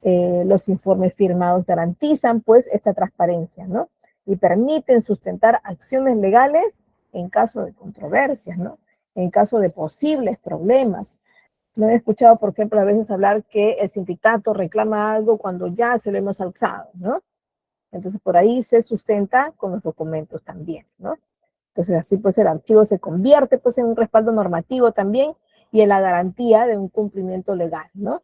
[SPEAKER 1] los informes firmados garantizan pues esta transparencia, ¿no? Y permiten sustentar acciones legales en caso de controversias, ¿no? En caso de posibles problemas. No he escuchado, por ejemplo, a veces hablar que el sindicato reclama algo cuando ya se lo hemos alzado, ¿no? Entonces, por ahí se sustenta con los documentos también, ¿no? Entonces, así pues el archivo se convierte pues en un respaldo normativo también y en la garantía de un cumplimiento legal, ¿no?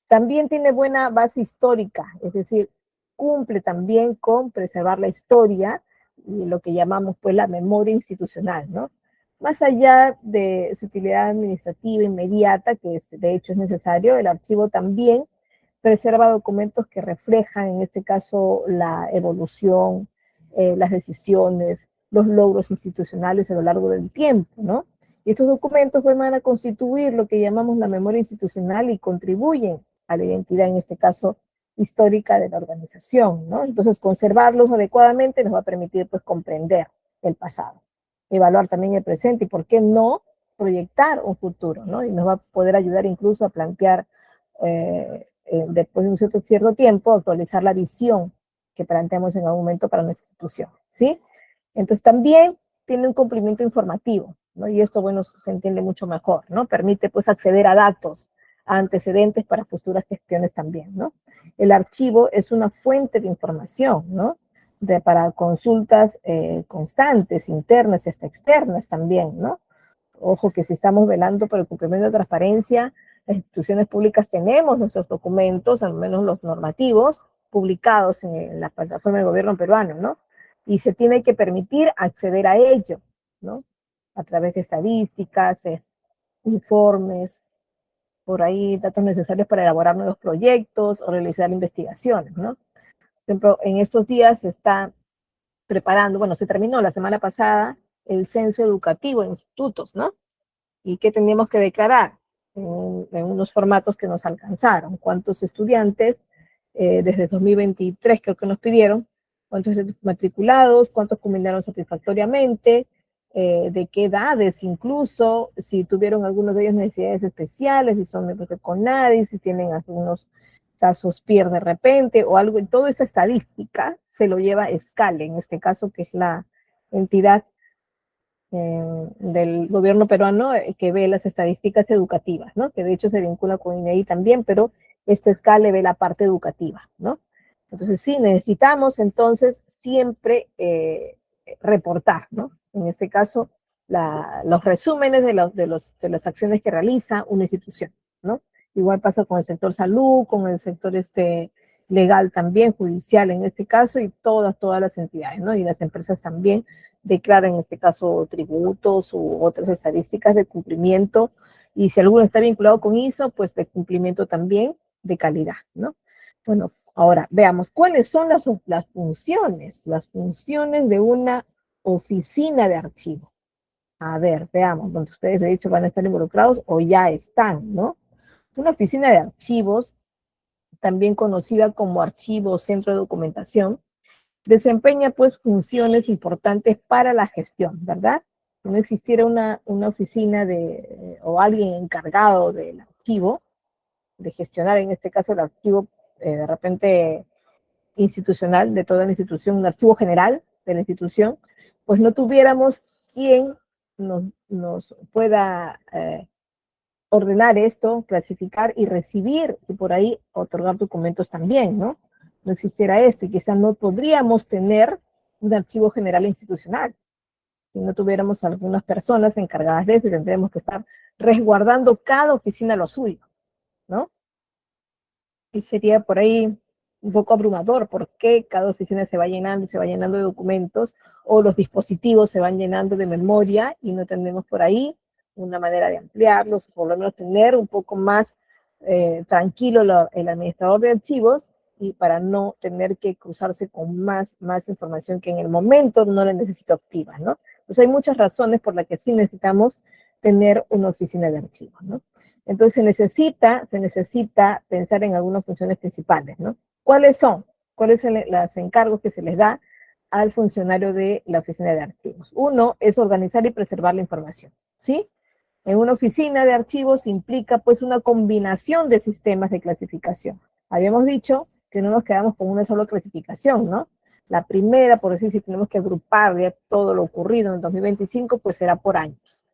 [SPEAKER 1] También tiene buena base histórica, es decir, cumple también con preservar la historia y lo que llamamos pues la memoria institucional, ¿no? Más allá de su utilidad administrativa inmediata, que de hecho es necesario, el archivo también preserva documentos que reflejan, en este caso, la evolución, las decisiones, los logros institucionales a lo largo del tiempo, ¿no? Y estos documentos van a constituir lo que llamamos la memoria institucional y contribuyen a la identidad, en este caso, histórica de la organización, ¿no? Entonces, conservarlos adecuadamente nos va a permitir, pues, comprender el pasado, evaluar también el presente y, ¿por qué no?, proyectar un futuro, ¿no? Y nos va a poder ayudar incluso a plantear, después de un cierto tiempo, actualizar la visión que planteamos en algún momento para nuestra institución, ¿sí? Entonces, también tiene un cumplimiento informativo, ¿no? Y esto, bueno, se entiende mucho mejor, ¿no? Permite, pues, acceder a datos, a antecedentes para futuras gestiones también, ¿no? El archivo es una fuente de información, ¿no? Para consultas constantes, internas y hasta externas también, ¿no? Ojo que si estamos velando por el cumplimiento de transparencia, las instituciones públicas tenemos nuestros documentos, al menos los normativos, publicados en la plataforma del gobierno peruano, ¿no? Y se tiene que permitir acceder a ello, ¿no? A través de estadísticas, informes, por ahí datos necesarios para elaborar nuevos proyectos o realizar investigaciones, ¿no? Por ejemplo, en estos días se está preparando, bueno, se terminó la semana pasada el censo educativo en institutos, ¿no? ¿Y qué teníamos que declarar? En unos formatos que nos alcanzaron. ¿Cuántos estudiantes desde 2023 creo que nos pidieron? ¿Cuántos matriculados? ¿Cuántos culminaron satisfactoriamente? ¿De qué edades incluso? Si tuvieron algunos de ellos necesidades especiales, si son de con nadie, si tienen algunos casos PIR de repente o algo. Toda esa estadística se lo lleva Escale, en este caso, que es la entidad del gobierno peruano que ve las estadísticas educativas, ¿no? Que de hecho se vincula con INEI también, pero este Escale ve la parte educativa, ¿no? Entonces sí, necesitamos entonces siempre reportar, ¿no? En este caso, los resúmenes de las acciones que realiza una institución, ¿no? Igual pasa con el sector salud, con el sector legal también, judicial en este caso, y todas las entidades, ¿no? Y las empresas también declaran en este caso tributos u otras estadísticas de cumplimiento, y si alguno está vinculado con ISO, pues de cumplimiento también de calidad, ¿no? Bueno, ahora veamos cuáles son las funciones de una oficina de archivo. A ver, veamos, donde ustedes de hecho van a estar involucrados o ya están, ¿no? Una oficina de archivos, también conocida como archivo centro de documentación, desempeña pues funciones importantes para la gestión, ¿verdad? Si no existiera una oficina o alguien encargado del archivo, de gestionar en este caso el archivo de repente institucional de toda la institución, un archivo general de la institución, pues no tuviéramos quien nos pueda ordenar esto, clasificar y recibir, y por ahí otorgar documentos también, ¿no? No existiera esto, y quizás no podríamos tener un archivo general institucional. Si no tuviéramos algunas personas encargadas de eso, tendríamos que estar resguardando cada oficina lo suyo, ¿no? Y sería por ahí un poco abrumador porque cada oficina se va llenando y se va llenando de documentos, o los dispositivos se van llenando de memoria y no tenemos por ahí una manera de ampliarlos, por lo menos tener un poco más tranquilo el administrador de archivos, y para no tener que cruzarse con más información que en el momento no la necesito activa, ¿no? Pues hay muchas razones por las que sí necesitamos tener una oficina de archivos, ¿no? Entonces se necesita pensar en algunas funciones principales, ¿no? ¿Cuáles son? ¿Cuáles son los encargos que se les da al funcionario de la oficina de archivos? Uno es organizar y preservar la información, ¿sí? En una oficina de archivos implica pues una combinación de sistemas de clasificación. Habíamos dicho que no nos quedamos con una sola clasificación, ¿no? La primera, por decir, si tenemos que agrupar ya todo lo ocurrido en el 2025, pues será por años.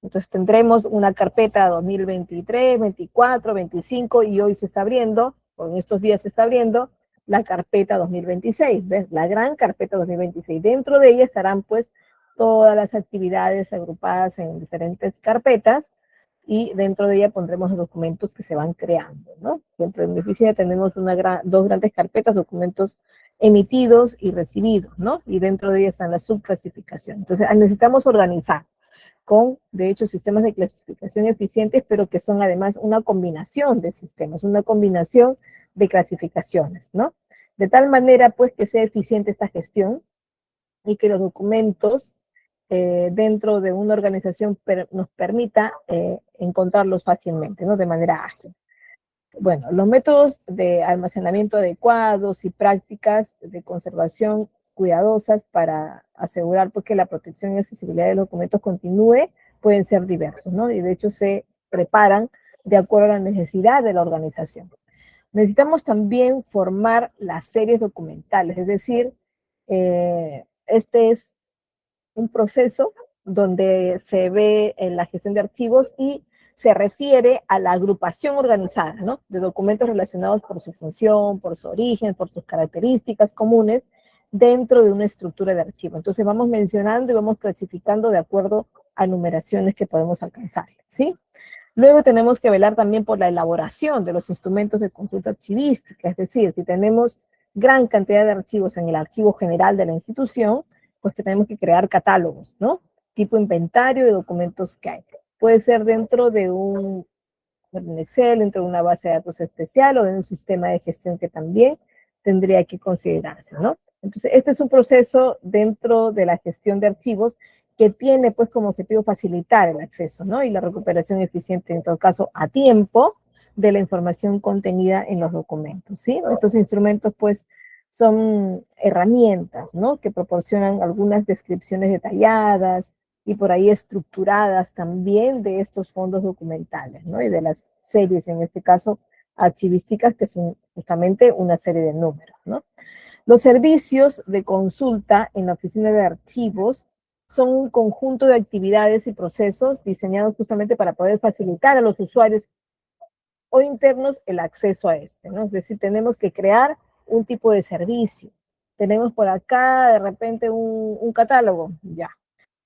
[SPEAKER 1] Entonces tendremos una carpeta 2023, 24, 25, y hoy se está abriendo, o en estos días se está abriendo, la carpeta 2026, ¿ves? La gran carpeta 2026. Dentro de ella estarán pues todas las actividades agrupadas en diferentes carpetas, y dentro de ella pondremos los documentos que se van creando, ¿no? Siempre en mi oficina tenemos dos grandes carpetas, documentos emitidos y recibidos, ¿no? Y dentro de ella están las subclasificaciones. Entonces necesitamos organizar con, de hecho, sistemas de clasificación eficientes, pero que son además una combinación de sistemas, una combinación de clasificaciones, ¿no? De tal manera, pues, que sea eficiente esta gestión y que los documentos dentro de una organización nos permita encontrarlos fácilmente, ¿no? De manera ágil. Bueno, los métodos de almacenamiento adecuados y prácticas de conservación cuidadosas para asegurar pues, que la protección y accesibilidad de los documentos continúe pueden ser diversos, ¿no? Y de hecho se preparan de acuerdo a la necesidad de la organización. Necesitamos también formar las series documentales, es decir, este es un proceso donde se ve en la gestión de archivos y se refiere a la agrupación organizada, ¿no? De documentos relacionados por su función, por su origen, por sus características comunes dentro de una estructura de archivo. Entonces vamos mencionando y vamos clasificando de acuerdo a numeraciones que podemos alcanzar, ¿sí? Luego tenemos que velar también por la elaboración de los instrumentos de consulta archivística, es decir, si tenemos gran cantidad de archivos en el archivo general de la institución, pues que tenemos que crear catálogos, ¿no? Tipo inventario de documentos que hay. Puede ser dentro de un Excel, dentro de una base de datos especial o de un sistema de gestión que también tendría que considerarse, ¿no? Entonces, este es un proceso dentro de la gestión de archivos que tiene pues como objetivo facilitar el acceso, ¿no? Y la recuperación eficiente, en todo caso, a tiempo de la información contenida en los documentos, ¿sí? Estos instrumentos pues son herramientas, ¿no? Que proporcionan algunas descripciones detalladas y por ahí estructuradas también de estos fondos documentales, ¿no? Y de las series, en este caso, archivísticas, que son justamente una serie de números, ¿no? Los servicios de consulta en la oficina de archivos son un conjunto de actividades y procesos diseñados justamente para poder facilitar a los usuarios o internos el acceso a este, ¿no? Es decir, tenemos que crear un tipo de servicio. Tenemos por acá de repente un catálogo, ya.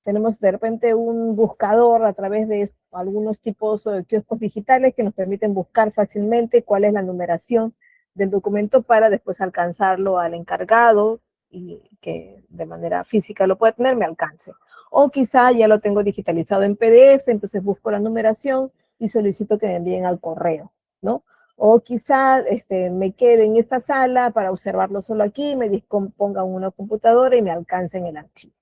[SPEAKER 1] Tenemos de repente un buscador a través de algunos tipos de kioscos digitales que nos permiten buscar fácilmente cuál es la numeración del documento para después alcanzarlo al encargado y que de manera física lo pueda tener, me alcance. O quizá ya lo tengo digitalizado en PDF, entonces busco la numeración y solicito que me envíen al correo, ¿no? O quizá me quede en esta sala para observarlo solo aquí, me disponga una computadora y me alcance en el archivo.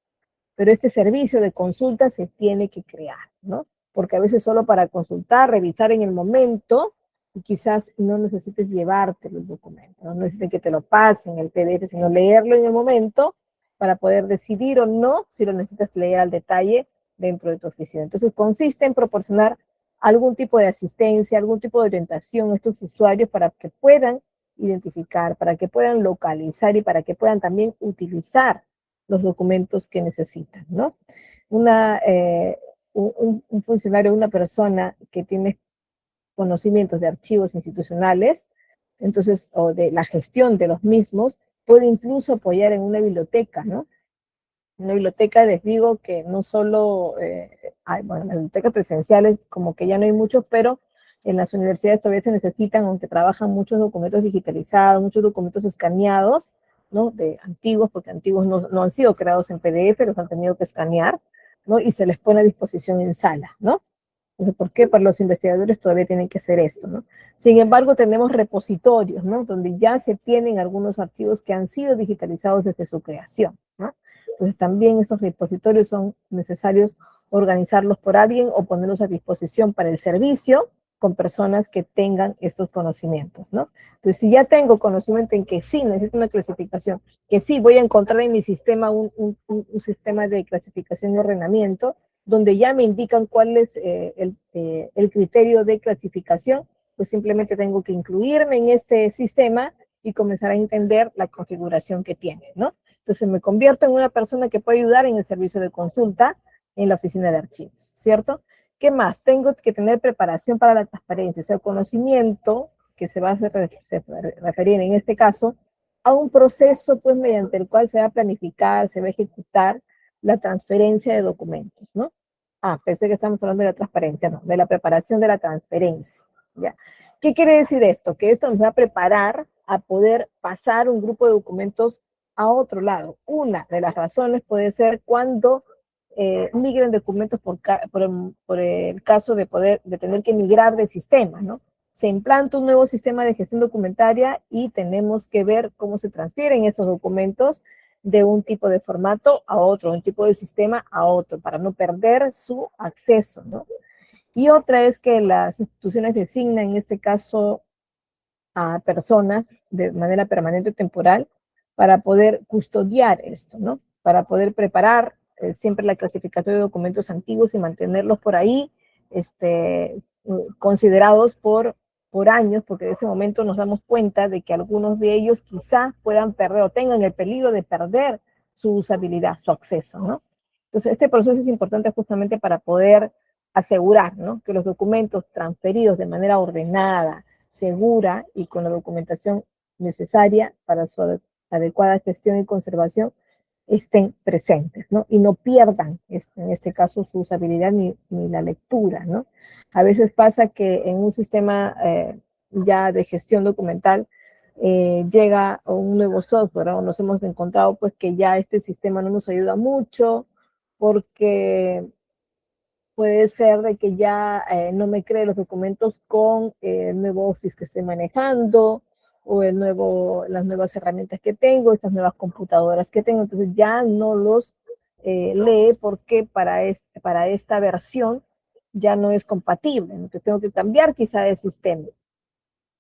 [SPEAKER 1] Pero este servicio de consulta se tiene que crear, ¿no? Porque a veces solo para consultar, revisar en el momento, y quizás no necesites llevarte los documentos, no necesites que te lo pasen el PDF, sino leerlo en el momento para poder decidir o no si lo necesitas leer al detalle dentro de tu oficina. Entonces consiste en proporcionar algún tipo de asistencia, algún tipo de orientación a estos usuarios para que puedan identificar, para que puedan localizar y para que puedan también utilizar los documentos que necesitan, ¿no? un funcionario, una persona que tiene conocimientos de archivos institucionales, entonces, o de la gestión de los mismos, puede incluso apoyar en una biblioteca, ¿no? En una biblioteca les digo que no solo bueno, las bibliotecas presenciales como que ya no hay muchos, pero en las universidades todavía se necesitan, aunque trabajan muchos documentos digitalizados, muchos documentos escaneados, ¿no? De antiguos, porque antiguos no han sido creados en PDF, los han tenido que escanear, ¿no? Y se les pone a disposición en sala, ¿no? Entonces, ¿por qué? Para los investigadores todavía tienen que hacer esto, ¿no? Sin embargo, tenemos repositorios, ¿no? Donde ya se tienen algunos archivos que han sido digitalizados desde su creación, ¿no? Entonces, también estos repositorios son necesarios organizarlos por alguien o ponerlos a disposición para el servicio con personas que tengan estos conocimientos, ¿no? Entonces, si ya tengo conocimiento en que sí necesito una clasificación, que sí voy a encontrar en mi sistema un sistema de clasificación y ordenamiento, donde ya me indican cuál es el criterio de clasificación, pues simplemente tengo que incluirme en este sistema y comenzar a entender la configuración que tiene, ¿no? Entonces me convierto en una persona que puede ayudar en el servicio de consulta en la oficina de archivos, ¿cierto? ¿Qué más? Tengo que tener preparación para la transparencia, o sea, conocimiento que se va a referir en este caso a un proceso, pues, mediante el cual se va a planificar, se va a ejecutar la transferencia de documentos, ¿no? Ah, pensé que estamos hablando de la transparencia, no, de la preparación de la transferencia, ¿ya? ¿Qué quiere decir esto? Que esto nos va a preparar a poder pasar un grupo de documentos a otro lado. Una de las razones puede ser cuando migren documentos por el caso de tener que migrar de sistema, ¿no? Se implanta un nuevo sistema de gestión documentaria y tenemos que ver cómo se transfieren esos documentos de un tipo de formato a otro, un tipo de sistema a otro, para no perder su acceso, ¿no? Y otra es que las instituciones designan, en este caso, a personas de manera permanente o temporal para poder custodiar esto, ¿no? Para poder preparar siempre la clasificación de documentos antiguos y mantenerlos por ahí, considerados por años, porque en ese momento nos damos cuenta de que algunos de ellos quizás puedan perder o tengan el peligro de perder su usabilidad, su acceso, ¿no? Entonces, este proceso es importante justamente para poder asegurar, ¿no? Que los documentos transferidos de manera ordenada, segura y con la documentación necesaria para su adecuada gestión y conservación estén presentes, ¿no? Y no pierdan, en este caso, su usabilidad ni la lectura, ¿no? A veces pasa que en un sistema ya de gestión documental llega un nuevo software, ¿no? Nos hemos encontrado pues que ya este sistema no nos ayuda mucho porque puede ser de que ya no me cree los documentos con el nuevo Office que estoy manejando o las nuevas herramientas que tengo, estas nuevas computadoras que tengo. Entonces ya no los lee porque para esta versión ya no es compatible. Entonces tengo que cambiar quizá de sistema.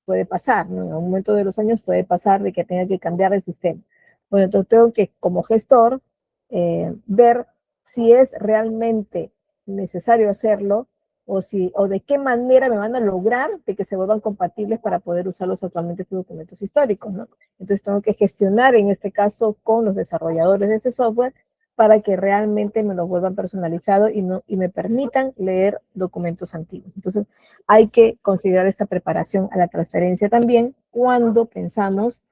[SPEAKER 1] Puede pasar, ¿no? En un momento de los años puede pasar de que tenga que cambiar de sistema. Bueno, entonces tengo que, como gestor, ver si es realmente necesario hacerlo o de qué manera me van a lograr de que se vuelvan compatibles para poder usarlos actualmente estos documentos históricos, ¿no? Entonces tengo que gestionar en este caso con los desarrolladores de este software para que realmente me lo vuelvan personalizado y me permitan leer documentos antiguos. Entonces hay que considerar esta preparación a la transferencia también cuando pensamos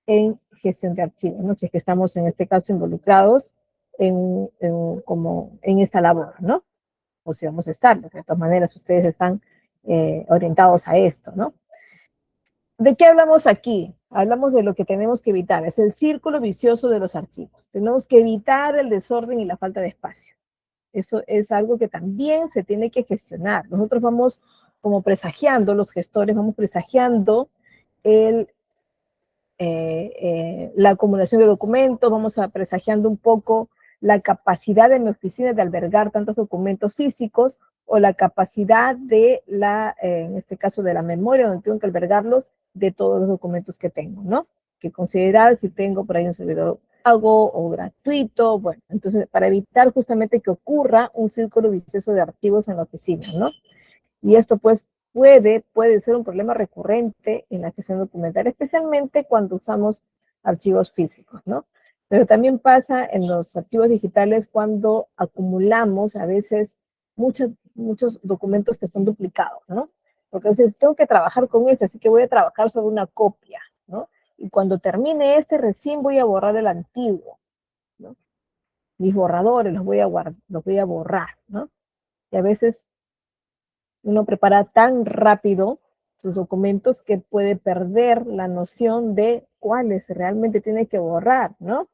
[SPEAKER 1] en gestión de archivos, ¿no? Si es que estamos en este caso involucrados como en esta labor, ¿no? O si vamos a estar, de todas maneras ustedes están orientados a esto, ¿no? ¿De qué hablamos aquí? Hablamos de lo que tenemos que evitar, es el círculo vicioso de los archivos. Tenemos que evitar el desorden y la falta de espacio. Eso es algo que también se tiene que gestionar. Nosotros vamos como presagiando, los gestores vamos presagiando la acumulación de documentos, vamos a presagiando un poco la capacidad de mi oficina de albergar tantos documentos físicos o la capacidad de en este caso de la memoria, donde tengo que albergarlos de todos los documentos que tengo, ¿no? Que considerar si tengo por ahí un servidor pago o gratuito, bueno, entonces para evitar justamente que ocurra un círculo vicioso de archivos en la oficina, ¿no? Y esto pues puede ser un problema recurrente en la gestión documental, especialmente cuando usamos archivos físicos, ¿no? Pero también pasa en los archivos digitales cuando acumulamos a veces muchos documentos que están duplicados, ¿no? Porque a veces tengo que trabajar con este, así que voy a trabajar sobre una copia, ¿no? Y cuando termine este, recién voy a borrar el antiguo, ¿no? Mis borradores los voy a borrar, ¿no? Y a veces uno prepara tan rápido sus documentos que puede perder la noción de cuáles realmente tiene que borrar, ¿no?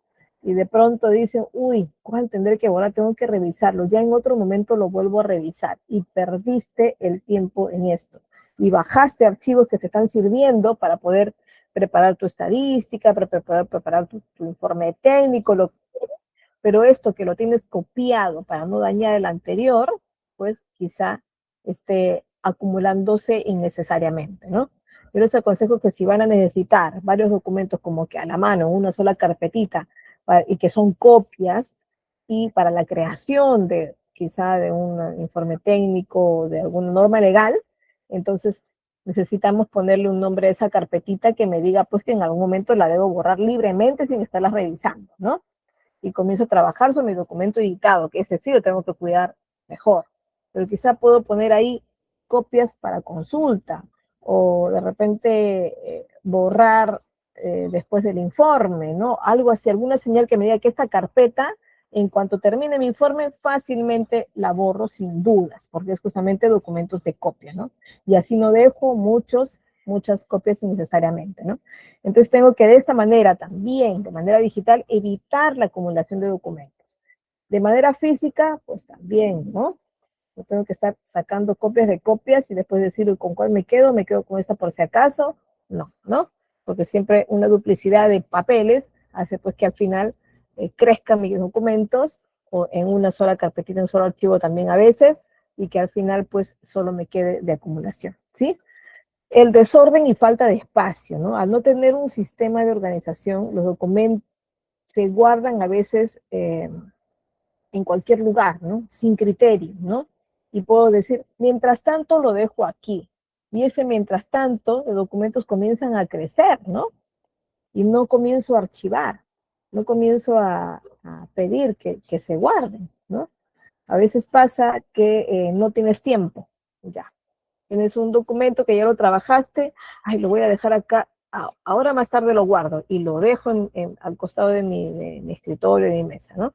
[SPEAKER 1] Y de pronto dicen, uy, ¿cuál tendré que borrar? Tengo que revisarlo. Ya en otro momento lo vuelvo a revisar. Y perdiste el tiempo en esto. Y bajaste archivos que te están sirviendo para poder preparar tu estadística, preparar tu informe técnico, pero esto que lo tienes copiado para no dañar el anterior, pues quizá esté acumulándose innecesariamente, ¿no? Yo les aconsejo que si van a necesitar varios documentos como que a la mano, una sola carpetita, y que son copias, y para la creación de quizá de un informe técnico o de alguna norma legal, entonces necesitamos ponerle un nombre a esa carpetita que me diga pues que en algún momento la debo borrar libremente sin estarla revisando, ¿no? Y comienzo a trabajar sobre mi documento editado, que ese sí lo tengo que cuidar mejor. Pero quizá puedo poner ahí copias para consulta o de repente borrar después del informe, ¿no? Algo así, alguna señal que me diga que esta carpeta, en cuanto termine mi informe, fácilmente la borro sin dudas, porque es justamente documentos de copia, ¿no? Y así no dejo muchas copias innecesariamente, ¿no? Entonces tengo que de esta manera también, de manera digital, evitar la acumulación de documentos. De manera física, pues también, ¿no? No tengo que estar sacando copias de copias y después decir con cuál me quedo con esta por si acaso. No, ¿no? Porque siempre una duplicidad de papeles hace pues que al final crezcan mis documentos o en una sola carpetita, en un solo archivo también a veces, y que al final pues solo me quede de acumulación, ¿sí? El desorden y falta de espacio, ¿no? Al no tener un sistema de organización, los documentos se guardan a veces en cualquier lugar, ¿no? Sin criterio, ¿no? Y puedo decir, mientras tanto lo dejo aquí. Y ese mientras tanto, los documentos comienzan a crecer, ¿no? Y no comienzo a archivar, no comienzo a pedir que se guarden, ¿no? A veces pasa que no tienes tiempo, ya. Tienes un documento que ya lo trabajaste, ay, lo voy a dejar acá, ahora más tarde lo guardo y lo dejo al costado de mi escritorio, de mi mesa, ¿no?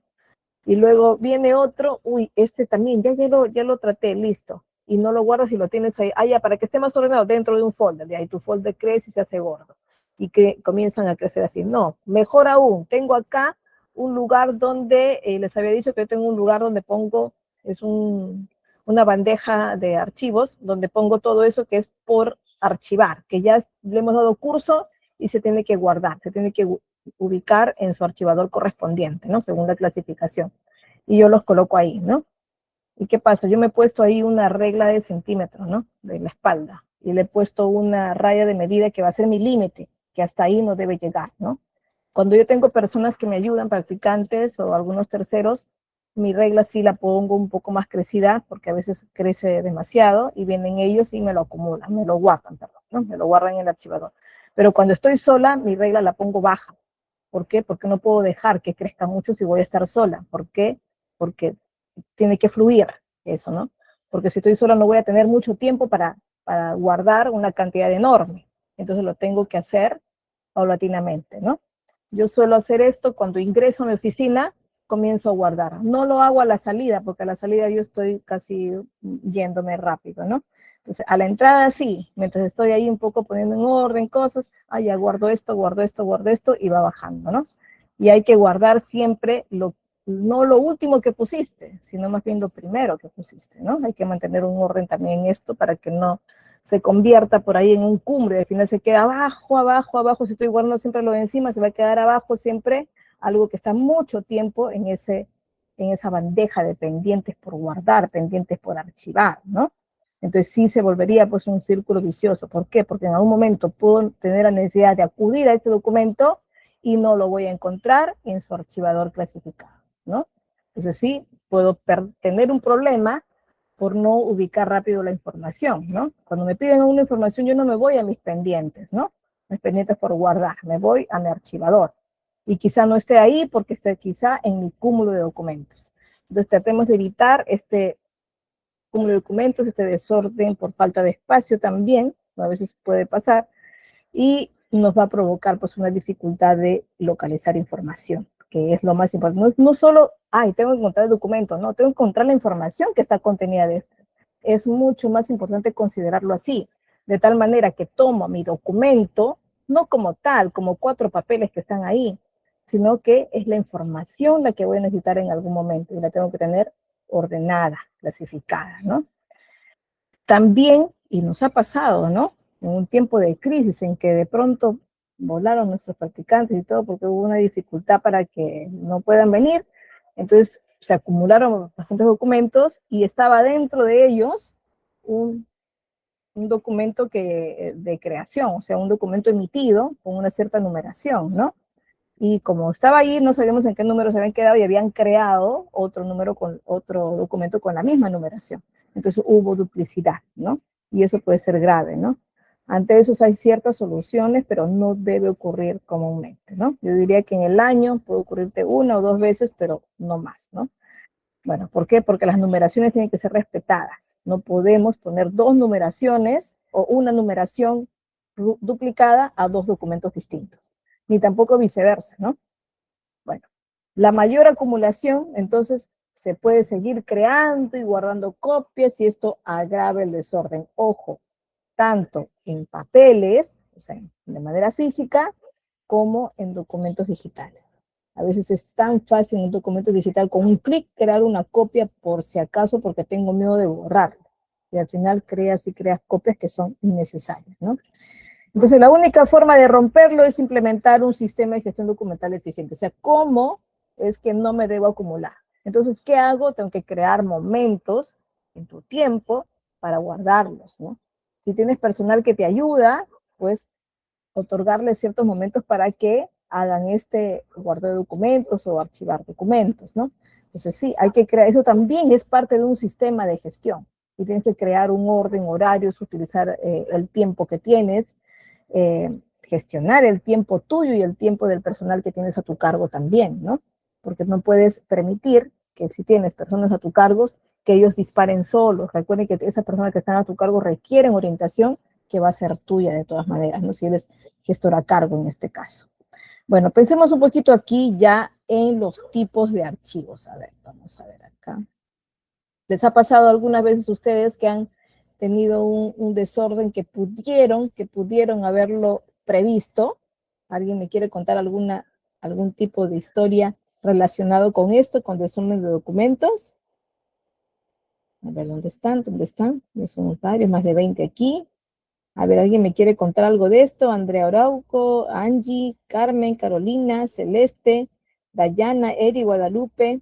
[SPEAKER 1] Y luego viene otro, uy, este también, ya lo traté, listo. Y no lo guardas y lo tienes ahí, ya, para que esté más ordenado dentro de un folder, de ahí tu folder crece y se hace gordo. Y que comienzan a crecer así. No, mejor aún, tengo acá un lugar donde, les había dicho que yo tengo un lugar donde pongo, es una bandeja de archivos, donde pongo todo eso que es por archivar, que ya le hemos dado curso y se tiene que guardar, se tiene que ubicar en su archivador correspondiente, ¿no? Según la clasificación. Y yo los coloco ahí, ¿no? ¿Y qué pasa? Yo me he puesto ahí una regla de centímetros, ¿no? De la espalda. Y le he puesto una raya de medida que va a ser mi límite, que hasta ahí no debe llegar, ¿no? Cuando yo tengo personas que me ayudan, practicantes o algunos terceros, mi regla sí la pongo un poco más crecida, porque a veces crece demasiado, y vienen ellos y me lo acumulan, me lo guardan, perdón, ¿no? Me lo guardan en el archivador. Pero cuando estoy sola, mi regla la pongo baja. ¿Por qué? Porque no puedo dejar que crezca mucho si voy a estar sola. ¿Por qué? Porque tiene que fluir eso, ¿no? Porque si estoy sola no voy a tener mucho tiempo para guardar una cantidad enorme. Entonces lo tengo que hacer paulatinamente, ¿no? Yo suelo hacer esto cuando ingreso a mi oficina, comienzo a guardar. No lo hago a la salida, porque a la salida yo estoy casi yéndome rápido, ¿no? Entonces, a la entrada sí, mientras estoy ahí un poco poniendo en orden cosas, ya guardo esto, guardo esto, guardo esto, y va bajando, ¿no? Y hay que guardar siempre no lo último que pusiste, sino más bien lo primero que pusiste, ¿no? Hay que mantener un orden también en esto para que no se convierta por ahí en un cumbre, al final se queda abajo, abajo, abajo, si estoy guardando siempre lo de encima, se va a quedar abajo siempre algo que está mucho tiempo en esa bandeja de pendientes por guardar, pendientes por archivar, ¿no? Entonces sí se volvería pues un círculo vicioso. ¿Por qué? Porque en algún momento puedo tener la necesidad de acudir a este documento y no lo voy a encontrar en su archivador clasificado, ¿no? Entonces sí, puedo tener un problema por no ubicar rápido la información, ¿no? Cuando me piden una información, yo no me voy a mis pendientes, ¿no? Mis pendientes por guardar, me voy a mi archivador. Y quizá no esté ahí porque esté quizá en mi cúmulo de documentos. Entonces tratemos de evitar cúmulo de documentos, este desorden por falta de espacio también, a veces puede pasar, y nos va a provocar pues una dificultad de localizar información, que es lo más importante. No, no solo, ay, tengo que encontrar el documento, no, tengo que encontrar la información que está contenida de esto. Es mucho más importante considerarlo así, de tal manera que tomo mi documento, no como tal, como 4 papeles que están ahí, sino que es la información la que voy a necesitar en algún momento y la tengo que tener ordenada, clasificada, ¿no? También, y nos ha pasado, ¿no? En un tiempo de crisis en que de pronto volaron nuestros practicantes y todo porque hubo una dificultad para que no puedan venir, entonces se acumularon bastantes documentos y estaba dentro de ellos un, un documento de creación, o sea, un documento emitido con una cierta numeración, ¿no? Y como estaba ahí, no sabíamos en qué número se habían quedado y habían creado otro número con otro documento con la misma numeración. Entonces hubo duplicidad, ¿no? Y eso puede ser grave, ¿no? Ante eso hay ciertas soluciones, pero no debe ocurrir comúnmente, ¿no? Yo diría que en el año puede ocurrirte 1 o 2 veces, pero no más, ¿no? Bueno, ¿por qué? Porque las numeraciones tienen que ser respetadas. No podemos poner 2 numeraciones o una numeración duplicada a 2 documentos distintos, ni tampoco viceversa, ¿no? Bueno, la mayor acumulación, entonces, se puede seguir creando y guardando copias y esto agrava el desorden. Ojo, tanto en papeles, o sea, de manera física, como en documentos digitales. A veces es tan fácil en un documento digital con un clic crear una copia por si acaso porque tengo miedo de borrarlo. Y al final creas y creas copias que son innecesarias, ¿no? Entonces, la única forma de romperlo es implementar un sistema de gestión documental eficiente. O sea, ¿cómo es que no me debo acumular? Entonces, ¿qué hago? Tengo que crear momentos en tu tiempo para guardarlos, ¿no? Si tienes personal que te ayuda, pues otorgarles ciertos momentos para que hagan este guardado de documentos o archivar documentos, ¿no? Entonces, sí, hay que crear, eso también es parte de un sistema de gestión. Y tienes que crear un orden, horarios, utilizar el tiempo que tienes, gestionar el tiempo tuyo y el tiempo del personal que tienes a tu cargo también, ¿no? Porque no puedes permitir que si tienes personas a tu cargo, que ellos disparen solos. Recuerden que esas personas que están a tu cargo requieren orientación que va a ser tuya de todas maneras, ¿no? Si eres gestor a cargo en este caso. Bueno, pensemos un poquito aquí ya en los tipos de archivos. A ver, vamos a ver acá. ¿Les ha pasado algunas veces a ustedes que han tenido un desorden que pudieron haberlo previsto? ¿Alguien me quiere contar algún tipo de historia relacionado con esto, con desorden de documentos? A ver, ¿dónde están? ¿Dónde están? Son varios, más de 20 aquí. A ver, ¿alguien me quiere contar algo de esto? Andrea Arauco, Angie, Carmen, Carolina, Celeste, Dayana, Eri, Guadalupe,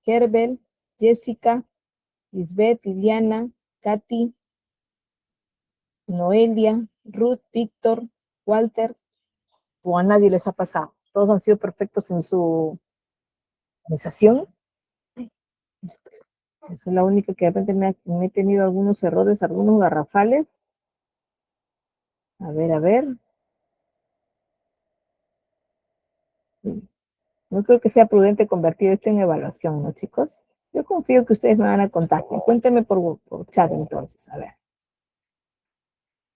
[SPEAKER 1] Herbel, Jessica, Lisbeth, Liliana, Katy, Noelia, Ruth, Víctor, Walter, o a nadie les ha pasado. Todos han sido perfectos en su organización. Esa es la única que de repente me he tenido algunos errores, algunos garrafales. A ver, a ver. No creo que sea prudente convertir esto en evaluación, ¿no, chicos? Yo confío que ustedes me van a contar. Cuéntenme por chat entonces, a ver.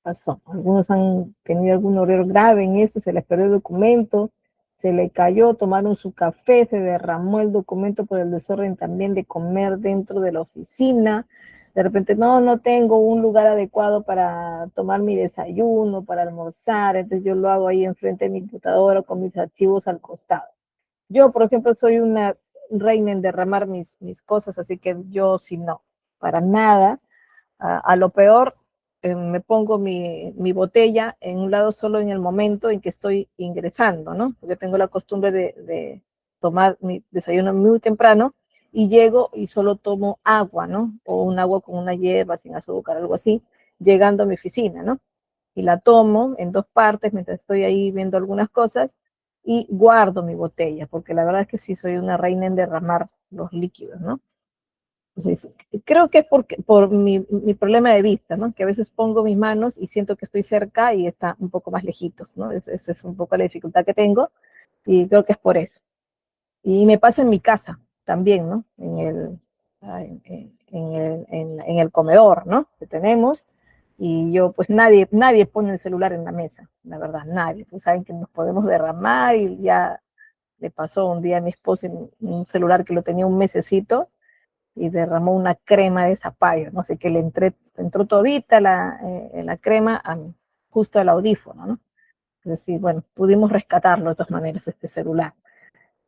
[SPEAKER 1] Pasó. Algunos han tenido algún error grave en eso, se les perdió el documento, se le cayó, tomaron su café, se derramó el documento por el desorden también de comer dentro de la oficina. De repente, no tengo un lugar adecuado para tomar mi desayuno, para almorzar, entonces yo lo hago ahí enfrente de mi computadora con mis archivos al costado. Yo, por ejemplo, soy una reina en derramar mis cosas, así que yo sí no, para nada. A lo peor, me pongo mi botella en un lado solo en el momento en que estoy ingresando, ¿no? Porque tengo la costumbre de tomar mi desayuno muy temprano y llego y solo tomo agua, ¿no? O un agua con una hierba sin azúcar, algo así, llegando a mi oficina, ¿no? Y la tomo en 2 partes mientras estoy ahí viendo algunas cosas y guardo mi botella, porque la verdad es que sí soy una reina en derramar los líquidos, ¿no? Entonces, creo que es por mi problema de vista, ¿no? Que a veces pongo mis manos y siento que estoy cerca y está un poco más lejitos, ¿no? Esa es un poco la dificultad que tengo y creo que es por eso. Y me pasa en mi casa también, ¿no? En en el comedor, ¿no? Que tenemos. Y yo, pues nadie pone el celular en la mesa, la verdad, nadie. Pues saben que nos podemos derramar y ya le pasó un día a mi esposa en un celular que lo tenía un mesecito y derramó una crema de zapallo, no sé, que entró todita la crema justo al audífono, ¿no? Es decir, bueno, pudimos rescatarlo de todas maneras, este celular.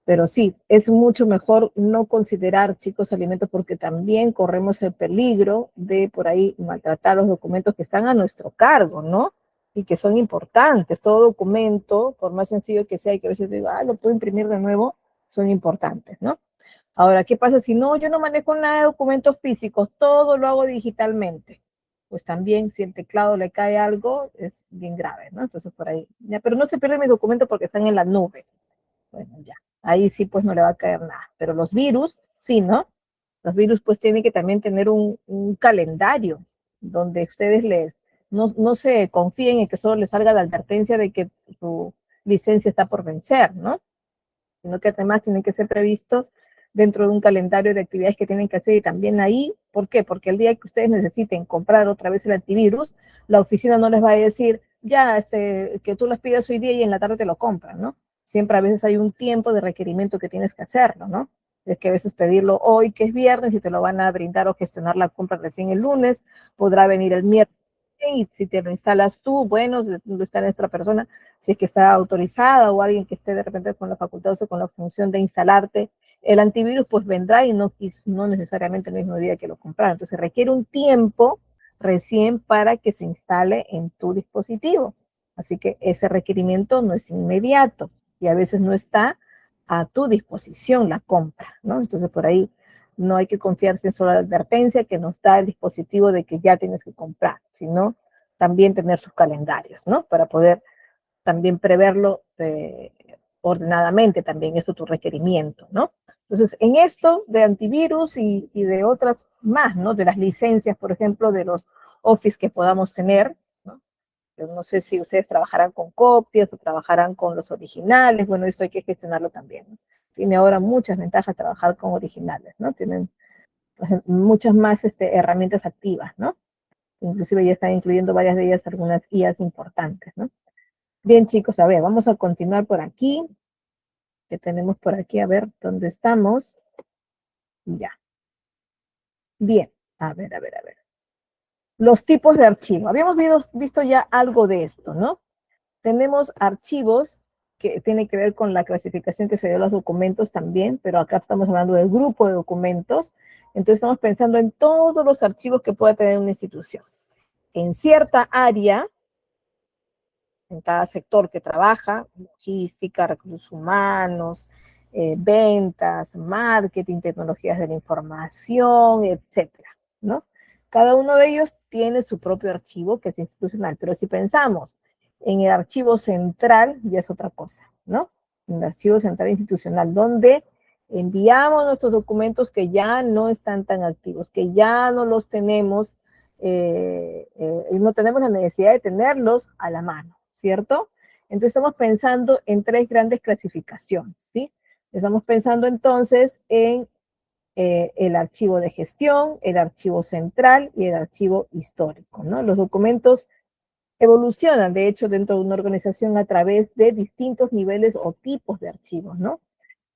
[SPEAKER 1] Pero sí, es mucho mejor no considerar, chicos, alimentos porque también corremos el peligro de por ahí maltratar los documentos que están a nuestro cargo, ¿no? Y que son importantes. Todo documento, por más sencillo que sea, y que a veces digo, lo puedo imprimir de nuevo, son importantes, ¿no? Ahora, ¿qué pasa si no, yo no manejo nada de documentos físicos, todo lo hago digitalmente? Pues también, si el teclado le cae algo, es bien grave, ¿no? Entonces, por ahí, ya, pero no se pierden mis documentos porque están en la nube. Bueno, ya, ahí sí, pues no le va a caer nada. Pero los virus, sí, ¿no? Los virus, pues tienen que también tener un calendario donde ustedes no se confíen en que solo les salga la advertencia de que su licencia está por vencer, ¿no? Sino que además tienen que ser previstos dentro de un calendario de actividades que tienen que hacer y también ahí, ¿por qué? Porque el día que ustedes necesiten comprar otra vez el antivirus, la oficina no les va a decir, ya, que tú las pidas hoy día y en la tarde te lo compran, ¿no? Siempre a veces hay un tiempo de requerimiento que tienes que hacerlo, ¿no? Es que a veces pedirlo hoy, que es viernes, y te lo van a brindar o gestionar la compra recién el lunes, podrá venir el miércoles, y si te lo instalas tú, bueno, lo está nuestra persona, si es que está autorizada o alguien que esté de repente con la facultad o con la función de instalarte el antivirus, pues vendrá y no necesariamente el mismo día que lo compraron. Entonces requiere un tiempo recién para que se instale en tu dispositivo. Así que ese requerimiento no es inmediato y a veces no está a tu disposición la compra, ¿no? Entonces por ahí no hay que confiarse en solo la advertencia que nos da el dispositivo de que ya tienes que comprar, sino también tener sus calendarios, ¿no? Para poder también preverlo ordenadamente, también eso tu requerimiento, ¿no? Entonces, en esto de antivirus y de otras más, ¿no? De las licencias, por ejemplo, de los Office que podamos tener, ¿no? Yo no sé si ustedes trabajarán con copias o trabajarán con los originales, bueno, eso hay que gestionarlo también, ¿no? Tiene ahora muchas ventajas trabajar con originales, ¿no? Tienen muchas más herramientas activas, ¿no? Inclusive ya están incluyendo varias de ellas algunas IAs importantes, ¿no? Bien, chicos, a ver, vamos a continuar por aquí. Que tenemos por aquí? A ver, ¿dónde estamos? Ya. Bien, a ver. Los tipos de archivo. Habíamos visto ya algo de esto, ¿no? Tenemos archivos que tienen que ver con la clasificación que se dio a los documentos también, pero acá estamos hablando del grupo de documentos. Entonces estamos pensando en todos los archivos que pueda tener una institución. En cierta área, en cada sector que trabaja, logística, recursos humanos, ventas, marketing, tecnologías de la información, etcétera, ¿no? Cada uno de ellos tiene su propio archivo que es institucional, pero si pensamos en el archivo central, ya es otra cosa, ¿no? En el archivo central institucional, donde enviamos nuestros documentos que ya no están tan activos, que ya no los tenemos, y no tenemos la necesidad de tenerlos a la mano, ¿cierto? Entonces estamos pensando en tres grandes clasificaciones, ¿sí? Estamos pensando entonces en el archivo de gestión, el archivo central y el archivo histórico, ¿no? Los documentos evolucionan, de hecho, dentro de una organización a través de distintos niveles o tipos de archivos, ¿no?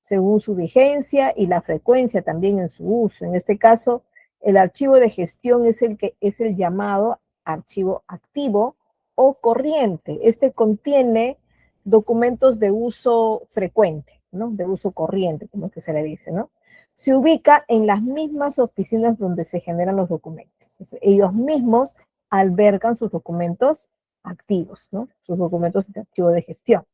[SPEAKER 1] Según su vigencia y la frecuencia también en su uso. En este caso, el archivo de gestión es el llamado archivo activo o corriente. Este contiene documentos de uso frecuente, ¿no? De uso corriente, como que se le dice, ¿no? Se ubica en las mismas oficinas donde se generan los documentos. Ellos mismos albergan sus documentos activos, ¿no? Sus documentos de archivo de gestión.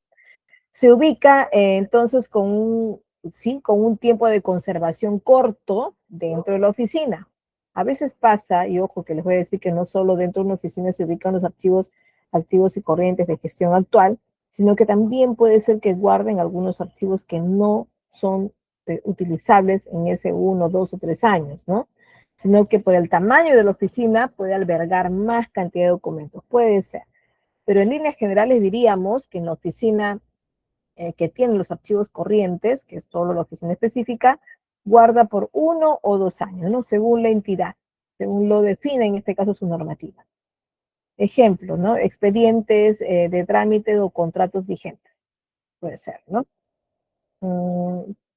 [SPEAKER 1] Se ubica entonces con un tiempo de conservación corto dentro de la oficina. A veces pasa, y ojo que les voy a decir que no solo dentro de una oficina se ubican los archivos activos y corrientes de gestión actual, sino que también puede ser que guarden algunos archivos que no son utilizables en ese 1, 2 o 3 años, ¿no? Sino que por el tamaño de la oficina puede albergar más cantidad de documentos, puede ser. Pero en líneas generales diríamos que en la oficina que tiene los archivos corrientes, que es solo la oficina específica, guarda por 1 o 2 años, ¿no? Según la entidad, según lo define en este caso su normativa. Ejemplo, ¿no? Expedientes de trámite o contratos vigentes, puede ser, ¿no?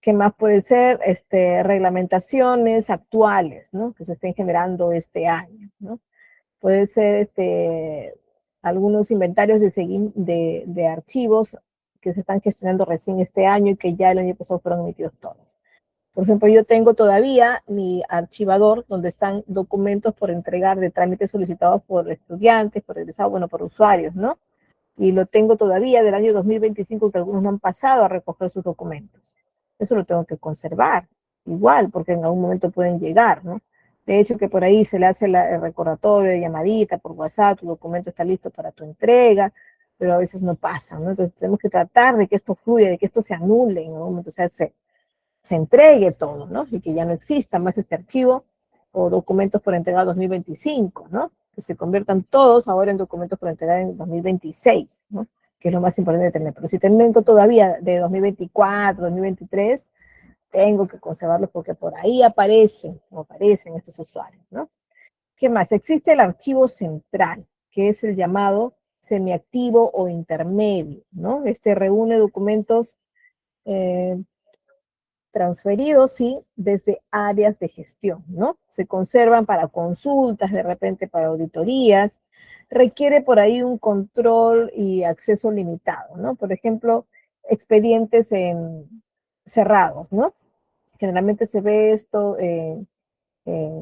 [SPEAKER 1] ¿Qué más puede ser? Reglamentaciones actuales, ¿no? Que se estén generando este año, ¿no? Puede ser algunos inventarios de archivos que se están gestionando recién este año y que ya el año pasado fueron emitidos todos. Por ejemplo, yo tengo todavía mi archivador donde están documentos por entregar de trámites solicitados por estudiantes, por egresados, bueno, por usuarios, ¿no? Y lo tengo todavía del año 2025 que algunos no han pasado a recoger sus documentos. Eso lo tengo que conservar, igual, porque en algún momento pueden llegar, ¿no? De hecho, que por ahí se le hace el recordatorio de llamadita por WhatsApp, tu documento está listo para tu entrega, pero a veces no pasa, ¿no? Entonces tenemos que tratar de que esto fluya, de que esto se anule en algún momento, o sea, se entregue todo, ¿no? Y que ya no exista más este archivo o documentos por entregar 2025, ¿no? Que se conviertan todos ahora en documentos por entregar en 2026, ¿no? Que es lo más importante de tener. Pero si tengo todavía de 2024, 2023, tengo que conservarlos porque por ahí aparecen estos usuarios, ¿no? ¿Qué más? Existe el archivo central, que es el llamado semiactivo o intermedio, ¿no? Este reúne documentos transferidos, sí, desde áreas de gestión, ¿no? Se conservan para consultas, de repente para auditorías, requiere por ahí un control y acceso limitado, ¿no? Por ejemplo, expedientes cerrados, ¿no? Generalmente se ve esto en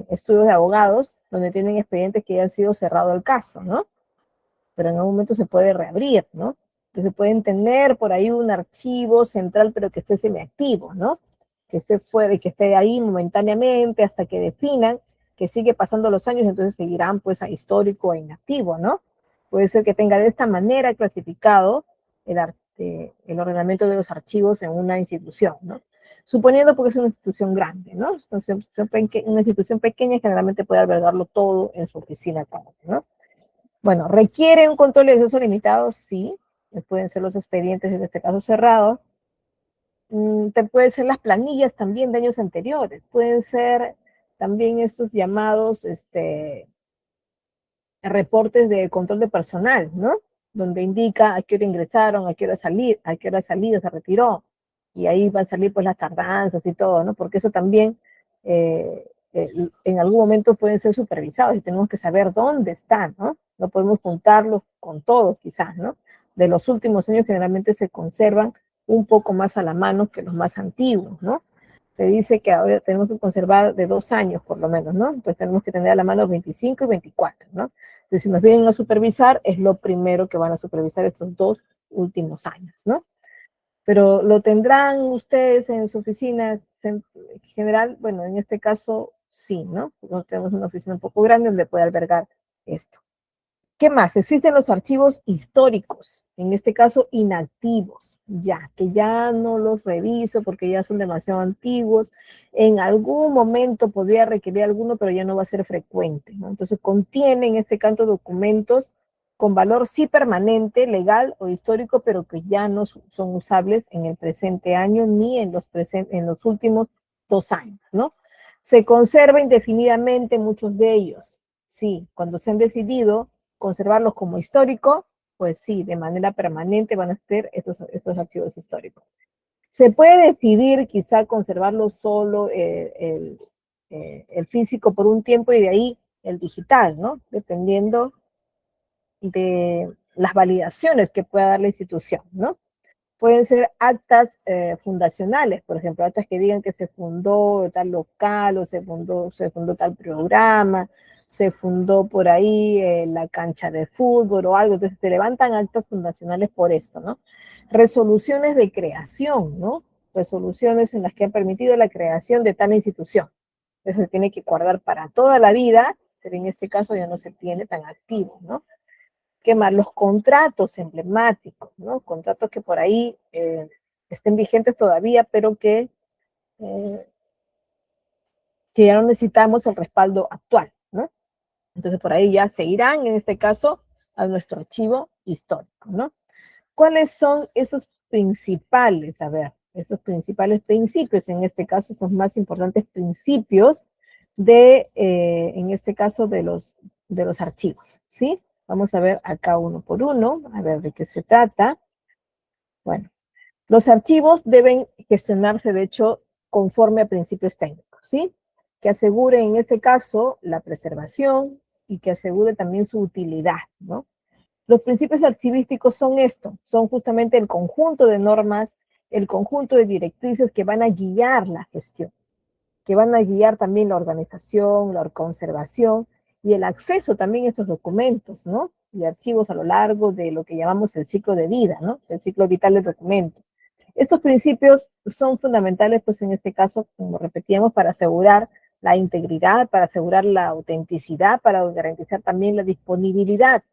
[SPEAKER 1] estudios de abogados, donde tienen expedientes que ya han sido cerrado el caso, ¿no? Pero en algún momento se puede reabrir, ¿no? Entonces pueden tener por ahí un archivo central, pero que esté semiactivo, ¿no? Que esté fuera y que esté ahí momentáneamente hasta que definan que sigue pasando los años, entonces seguirán pues a histórico e inactivo, ¿no? Puede ser que tenga de esta manera clasificado el ordenamiento de los archivos en una institución, ¿no? Suponiendo porque es una institución grande, ¿no? Entonces, una institución pequeña generalmente puede albergarlo todo en su oficina, ¿no? Bueno, ¿requiere un control de acceso limitado? Sí. Pueden ser los expedientes, en este caso cerrados. Pueden ser las planillas también de años anteriores. Pueden ser también estos llamados reportes de control de personal, ¿no? Donde indica a qué hora ingresaron, a qué hora salido, se retiró. Y ahí van a salir pues las tardanzas y todo, ¿no? Porque eso también en algún momento pueden ser supervisados y tenemos que saber dónde están, ¿no? No podemos juntarlos con todos quizás, ¿no? De los últimos años generalmente se conservan un poco más a la mano que los más antiguos, ¿no? Se dice que ahora tenemos que conservar de 2 años por lo menos, ¿no? Entonces tenemos que tener a la mano 25 y 24, ¿no? Entonces si nos vienen a supervisar, es lo primero que van a supervisar estos 2 últimos años, ¿no? Pero lo tendrán ustedes en su oficina en general, bueno, en este caso sí, ¿no? Nosotros tenemos una oficina un poco grande donde puede albergar esto. ¿Qué más? Existen los archivos históricos, en este caso inactivos, ya, que ya no los reviso porque ya son demasiado antiguos. En algún momento podría requerir alguno, pero ya no va a ser frecuente, ¿no? Entonces contiene en este caso documentos con valor sí permanente, legal o histórico, pero que ya no son usables en el presente año ni en los últimos 2 años, ¿no? Se conserva indefinidamente muchos de ellos. Sí, cuando se han decidido conservarlos como histórico, pues sí, de manera permanente van a ser estos archivos históricos. Se puede decidir quizá conservarlo solo el físico por un tiempo y de ahí el digital, ¿no? Dependiendo de las validaciones que pueda dar la institución, ¿no? Pueden ser actas fundacionales, por ejemplo, actas que digan que se fundó tal local o se fundó tal programa, se fundó por ahí la cancha de fútbol o algo, entonces te levantan actas fundacionales por esto, ¿no? Resoluciones de creación, ¿no? Resoluciones en las que han permitido la creación de tal institución. Eso se tiene que guardar para toda la vida, pero en este caso ya no se tiene tan activo, ¿no? ¿Qué más? Los contratos emblemáticos, ¿no? Contratos que por ahí estén vigentes todavía, pero eh, que ya no necesitamos el respaldo actual, ¿no? Entonces por ahí ya se irán, en este caso, a nuestro archivo histórico, ¿no? ¿Cuáles son esos principales? A ver, esos principales principios, en este caso son más importantes principios en este caso, de los archivos, ¿sí? Vamos a ver acá uno por uno, a ver de qué se trata. Bueno, los archivos deben gestionarse, de hecho, conforme a principios técnicos, ¿sí? Que asegure, en este caso, la preservación y que asegure también su utilidad, ¿no? Los principios archivísticos son esto, son justamente el conjunto de normas, el conjunto de directrices que van a guiar la gestión, que van a guiar también la organización, la conservación y el acceso también a estos documentos, ¿no? Y archivos a lo largo de lo que llamamos el ciclo de vida, ¿no? El ciclo vital del documento. Estos principios son fundamentales, pues en este caso, como repetíamos, para asegurar la integridad, para asegurar la autenticidad, para garantizar también la disponibilidad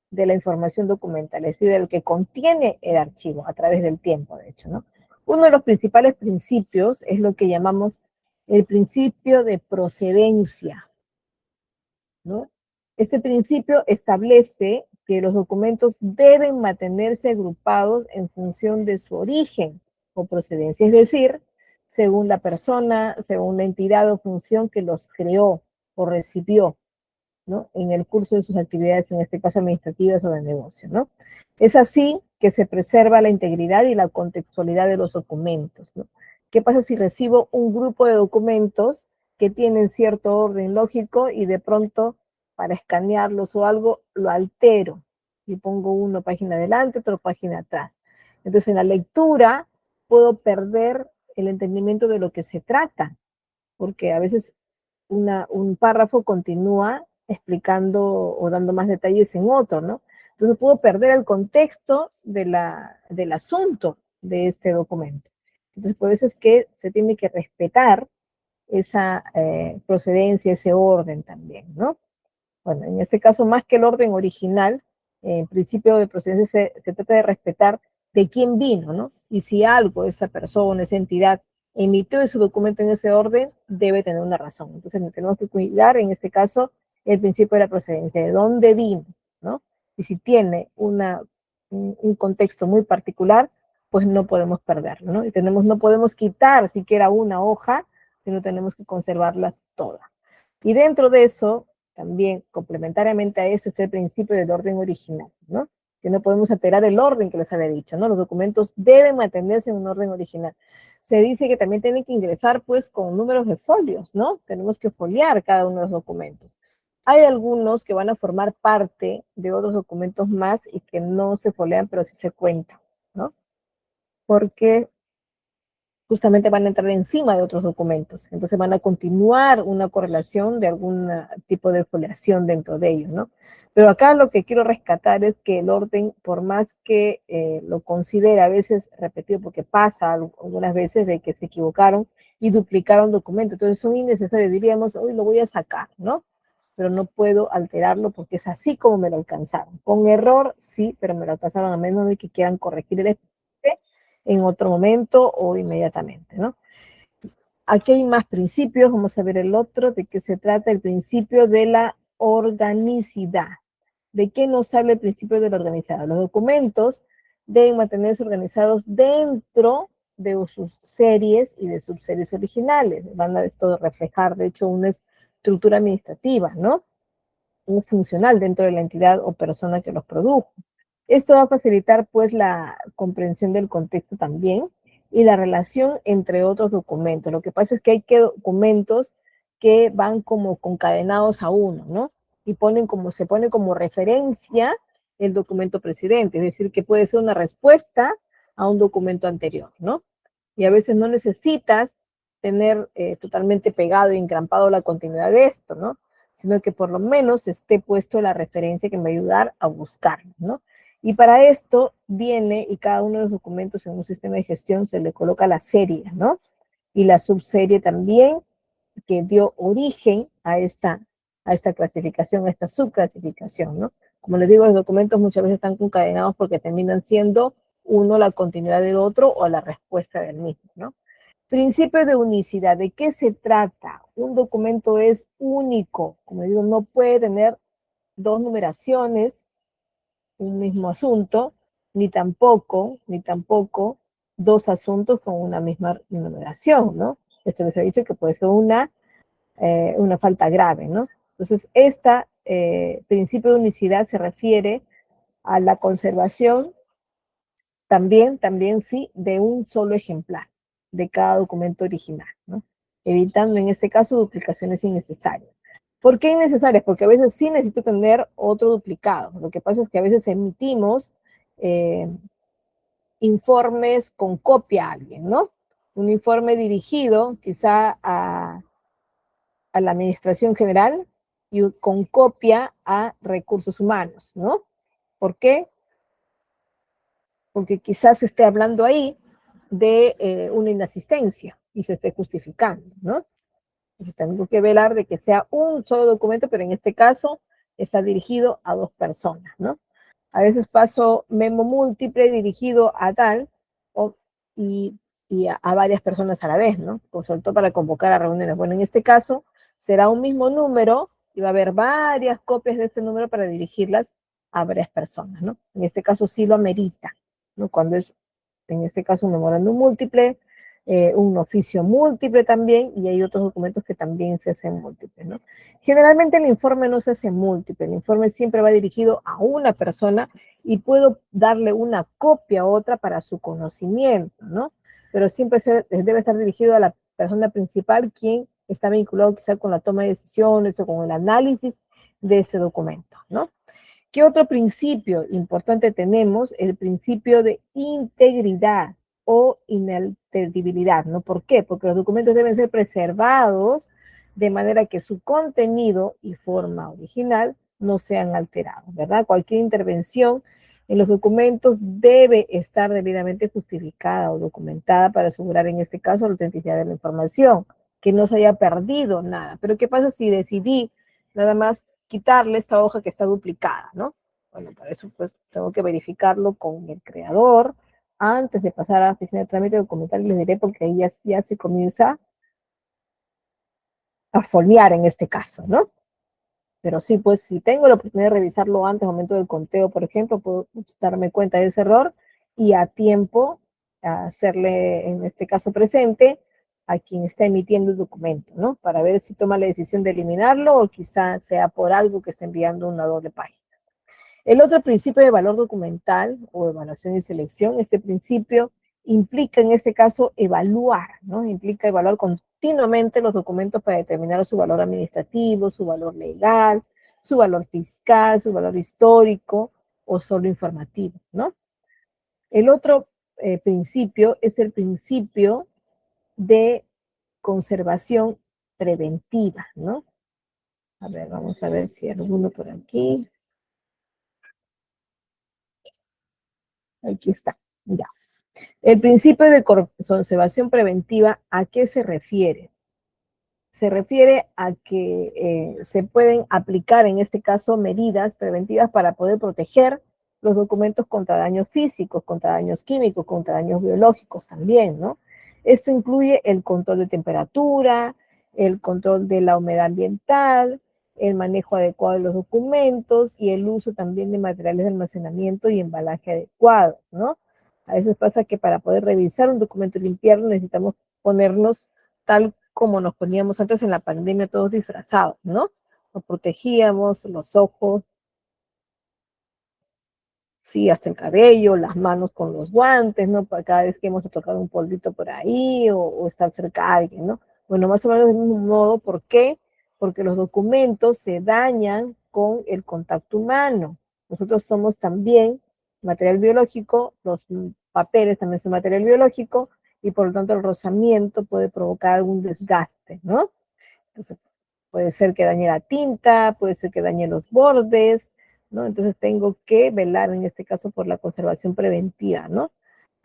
[SPEAKER 1] de la información documental, es decir, de lo que contiene el archivo a través del tiempo, de hecho, ¿no? Uno de los principales principios es lo que llamamos el principio de procedencia, ¿no? Este principio establece que los documentos deben mantenerse agrupados en función de su origen o procedencia, es decir, según la persona, según la entidad o función que los creó o recibió, ¿no? En el curso de sus actividades, en este caso administrativas o de negocio, ¿no? Es así que se preserva la integridad y la contextualidad de los documentos, ¿no? ¿Qué pasa si recibo un grupo de documentos que tienen cierto orden lógico y de pronto para escanearlos o algo lo altero y pongo una página adelante, otra página atrás? Entonces en la lectura puedo perder el entendimiento de lo que se trata, porque a veces un párrafo continúa explicando o dando más detalles en otro, ¿no? Entonces puedo perder el contexto del asunto de este documento. Entonces por eso es que se tiene que respetar esa procedencia, ese orden también, ¿no? Bueno, en este caso, más que el orden original, en principio de procedencia se trata de respetar de quién vino, ¿no? Y si algo, esa persona, esa entidad, emitió ese documento en ese orden, debe tener una razón. Entonces, tenemos que cuidar, en este caso, el principio de la procedencia, de dónde vino, ¿no? Y si tiene un contexto muy particular, pues no podemos perderlo, ¿no? Y no podemos quitar siquiera una hoja, sino tenemos que conservarlas todas. Y dentro de eso, también complementariamente a eso está el principio del orden original, ¿no? Que no podemos alterar el orden que les había dicho, ¿no? Los documentos deben mantenerse en un orden original. Se dice que también tienen que ingresar, pues, con números de folios, ¿no? Tenemos que foliar cada uno de los documentos. Hay algunos que van a formar parte de otros documentos más y que no se folian, pero sí se cuentan, ¿no? Porque justamente van a entrar encima de otros documentos. Entonces van a continuar una correlación de algún tipo de foliación dentro de ellos, ¿no? Pero acá lo que quiero rescatar es que el orden, por más que lo considera a veces repetido, porque pasa algunas veces de que se equivocaron y duplicaron documentos, entonces son innecesarios, diríamos, hoy lo voy a sacar, ¿no? Pero no puedo alterarlo porque es así como me lo alcanzaron. Con error, sí, pero me lo alcanzaron a menos de que quieran corregir el en otro momento o inmediatamente, ¿no? Aquí hay más principios, vamos a ver el otro, de qué se trata el principio de la organicidad. ¿De qué nos habla el principio de la organicidad? Los documentos deben mantenerse organizados dentro de sus series y de subseries originales. Van a esto reflejar, de hecho, una estructura administrativa, ¿no? Un funcional dentro de la entidad o persona que los produjo. Esto va a facilitar pues la comprensión del contexto también y la relación entre otros documentos. Lo que pasa es que hay documentos que van como concadenados a uno, ¿no? Y se pone como referencia el documento precedente, es decir, que puede ser una respuesta a un documento anterior, ¿no? Y a veces no necesitas tener totalmente pegado y engrampado la continuidad de esto, ¿no? Sino que por lo menos esté puesto la referencia que me va a ayudar a buscarlo, ¿no? Y para esto viene, y cada uno de los documentos en un sistema de gestión se le coloca la serie, ¿no? Y la subserie también, que dio origen a esta clasificación, a esta subclasificación, ¿no? Como les digo, los documentos muchas veces están concadenados porque terminan siendo uno la continuidad del otro o la respuesta del mismo, ¿no? Principio de unicidad. ¿De qué se trata? Un documento es único. Como digo, no puede tener dos numeraciones, un mismo asunto, ni tampoco dos asuntos con una misma numeración, ¿no? Esto les he dicho que puede ser una falta grave, ¿no? Entonces, este principio de unicidad se refiere a la conservación también sí, de un solo ejemplar de cada documento original, ¿no? Evitando en este caso duplicaciones innecesarias. ¿Por qué innecesarias? Porque a veces sí necesito tener otro duplicado. Lo que pasa es que a veces emitimos informes con copia a alguien, ¿no? Un informe dirigido quizá a la administración general y con copia a recursos humanos, ¿no? ¿Por qué? Porque quizás se esté hablando ahí de una inasistencia y se esté justificando, ¿no? Entonces tengo que velar de que sea un solo documento, pero en este caso está dirigido a dos personas, ¿no? A veces paso memo múltiple dirigido a tal o, y, y a varias personas a la vez, ¿no? Sobre todo para convocar a reuniones. Bueno, en este caso será un mismo número y va a haber varias copias de este número para dirigirlas a varias personas, ¿no? En este caso sí lo amerita, ¿no? Cuando es, en este caso, un memorándum múltiple, un oficio múltiple también, y hay otros documentos que también se hacen múltiples, ¿no? Generalmente el informe no se hace múltiple, el informe siempre va dirigido a una persona y puedo darle una copia a otra para su conocimiento, ¿no? Pero siempre debe estar dirigido a la persona principal, quien está vinculado quizá con la toma de decisiones o con el análisis de ese documento, ¿no? ¿Qué otro principio importante tenemos? El principio de integridad o inalterabilidad, ¿no? ¿Por qué? Porque los documentos deben ser preservados de manera que su contenido y forma original no sean alterados, ¿verdad? Cualquier intervención en los documentos debe estar debidamente justificada o documentada para asegurar en este caso la autenticidad de la información, que no se haya perdido nada. Pero ¿qué pasa si decidí nada más quitarle esta hoja que está duplicada, ¿no? Bueno, para eso pues tengo que verificarlo con el creador antes de pasar a la oficina de trámite documental, les diré porque ahí ya se comienza a foliar en este caso, ¿no? Pero sí, pues si tengo la oportunidad de revisarlo antes, al momento del conteo, por ejemplo, puedo darme cuenta de ese error y a tiempo hacerle, en este caso presente, a quien está emitiendo el documento, ¿no? Para ver si toma la decisión de eliminarlo o quizá sea por algo que está enviando una doble página. El otro principio de valor documental o evaluación y selección, este principio implica en este caso evaluar, ¿no? Implica evaluar continuamente los documentos para determinar su valor administrativo, su valor legal, su valor fiscal, su valor histórico o solo informativo, ¿no? El otro principio es el principio de conservación preventiva, ¿no? A ver, vamos a ver si hay alguno por aquí. Aquí está, ya. El principio de conservación preventiva, ¿a qué se refiere? Se refiere a que se pueden aplicar, en este caso, medidas preventivas para poder proteger los documentos contra daños físicos, contra daños químicos, contra daños biológicos también, ¿no? Esto incluye el control de temperatura, el control de la humedad ambiental, el manejo adecuado de los documentos y el uso también de materiales de almacenamiento y embalaje adecuados, ¿no? A veces pasa que para poder revisar un documento y limpiarlo necesitamos ponernos tal como nos poníamos antes en la pandemia todos disfrazados, ¿no? Nos protegíamos los ojos, sí, hasta el cabello, las manos con los guantes, ¿no? Para cada vez que hemos tocado un polvito por ahí o estar cerca de alguien, ¿no? Bueno, más o menos del mismo modo, ¿por qué? Porque los documentos se dañan con el contacto humano. Nosotros somos también material biológico, los papeles también son material biológico y por lo tanto el rozamiento puede provocar algún desgaste, ¿no? Entonces, puede ser que dañe la tinta, puede ser que dañe los bordes, ¿no? Entonces tengo que velar en este caso por la conservación preventiva, ¿no?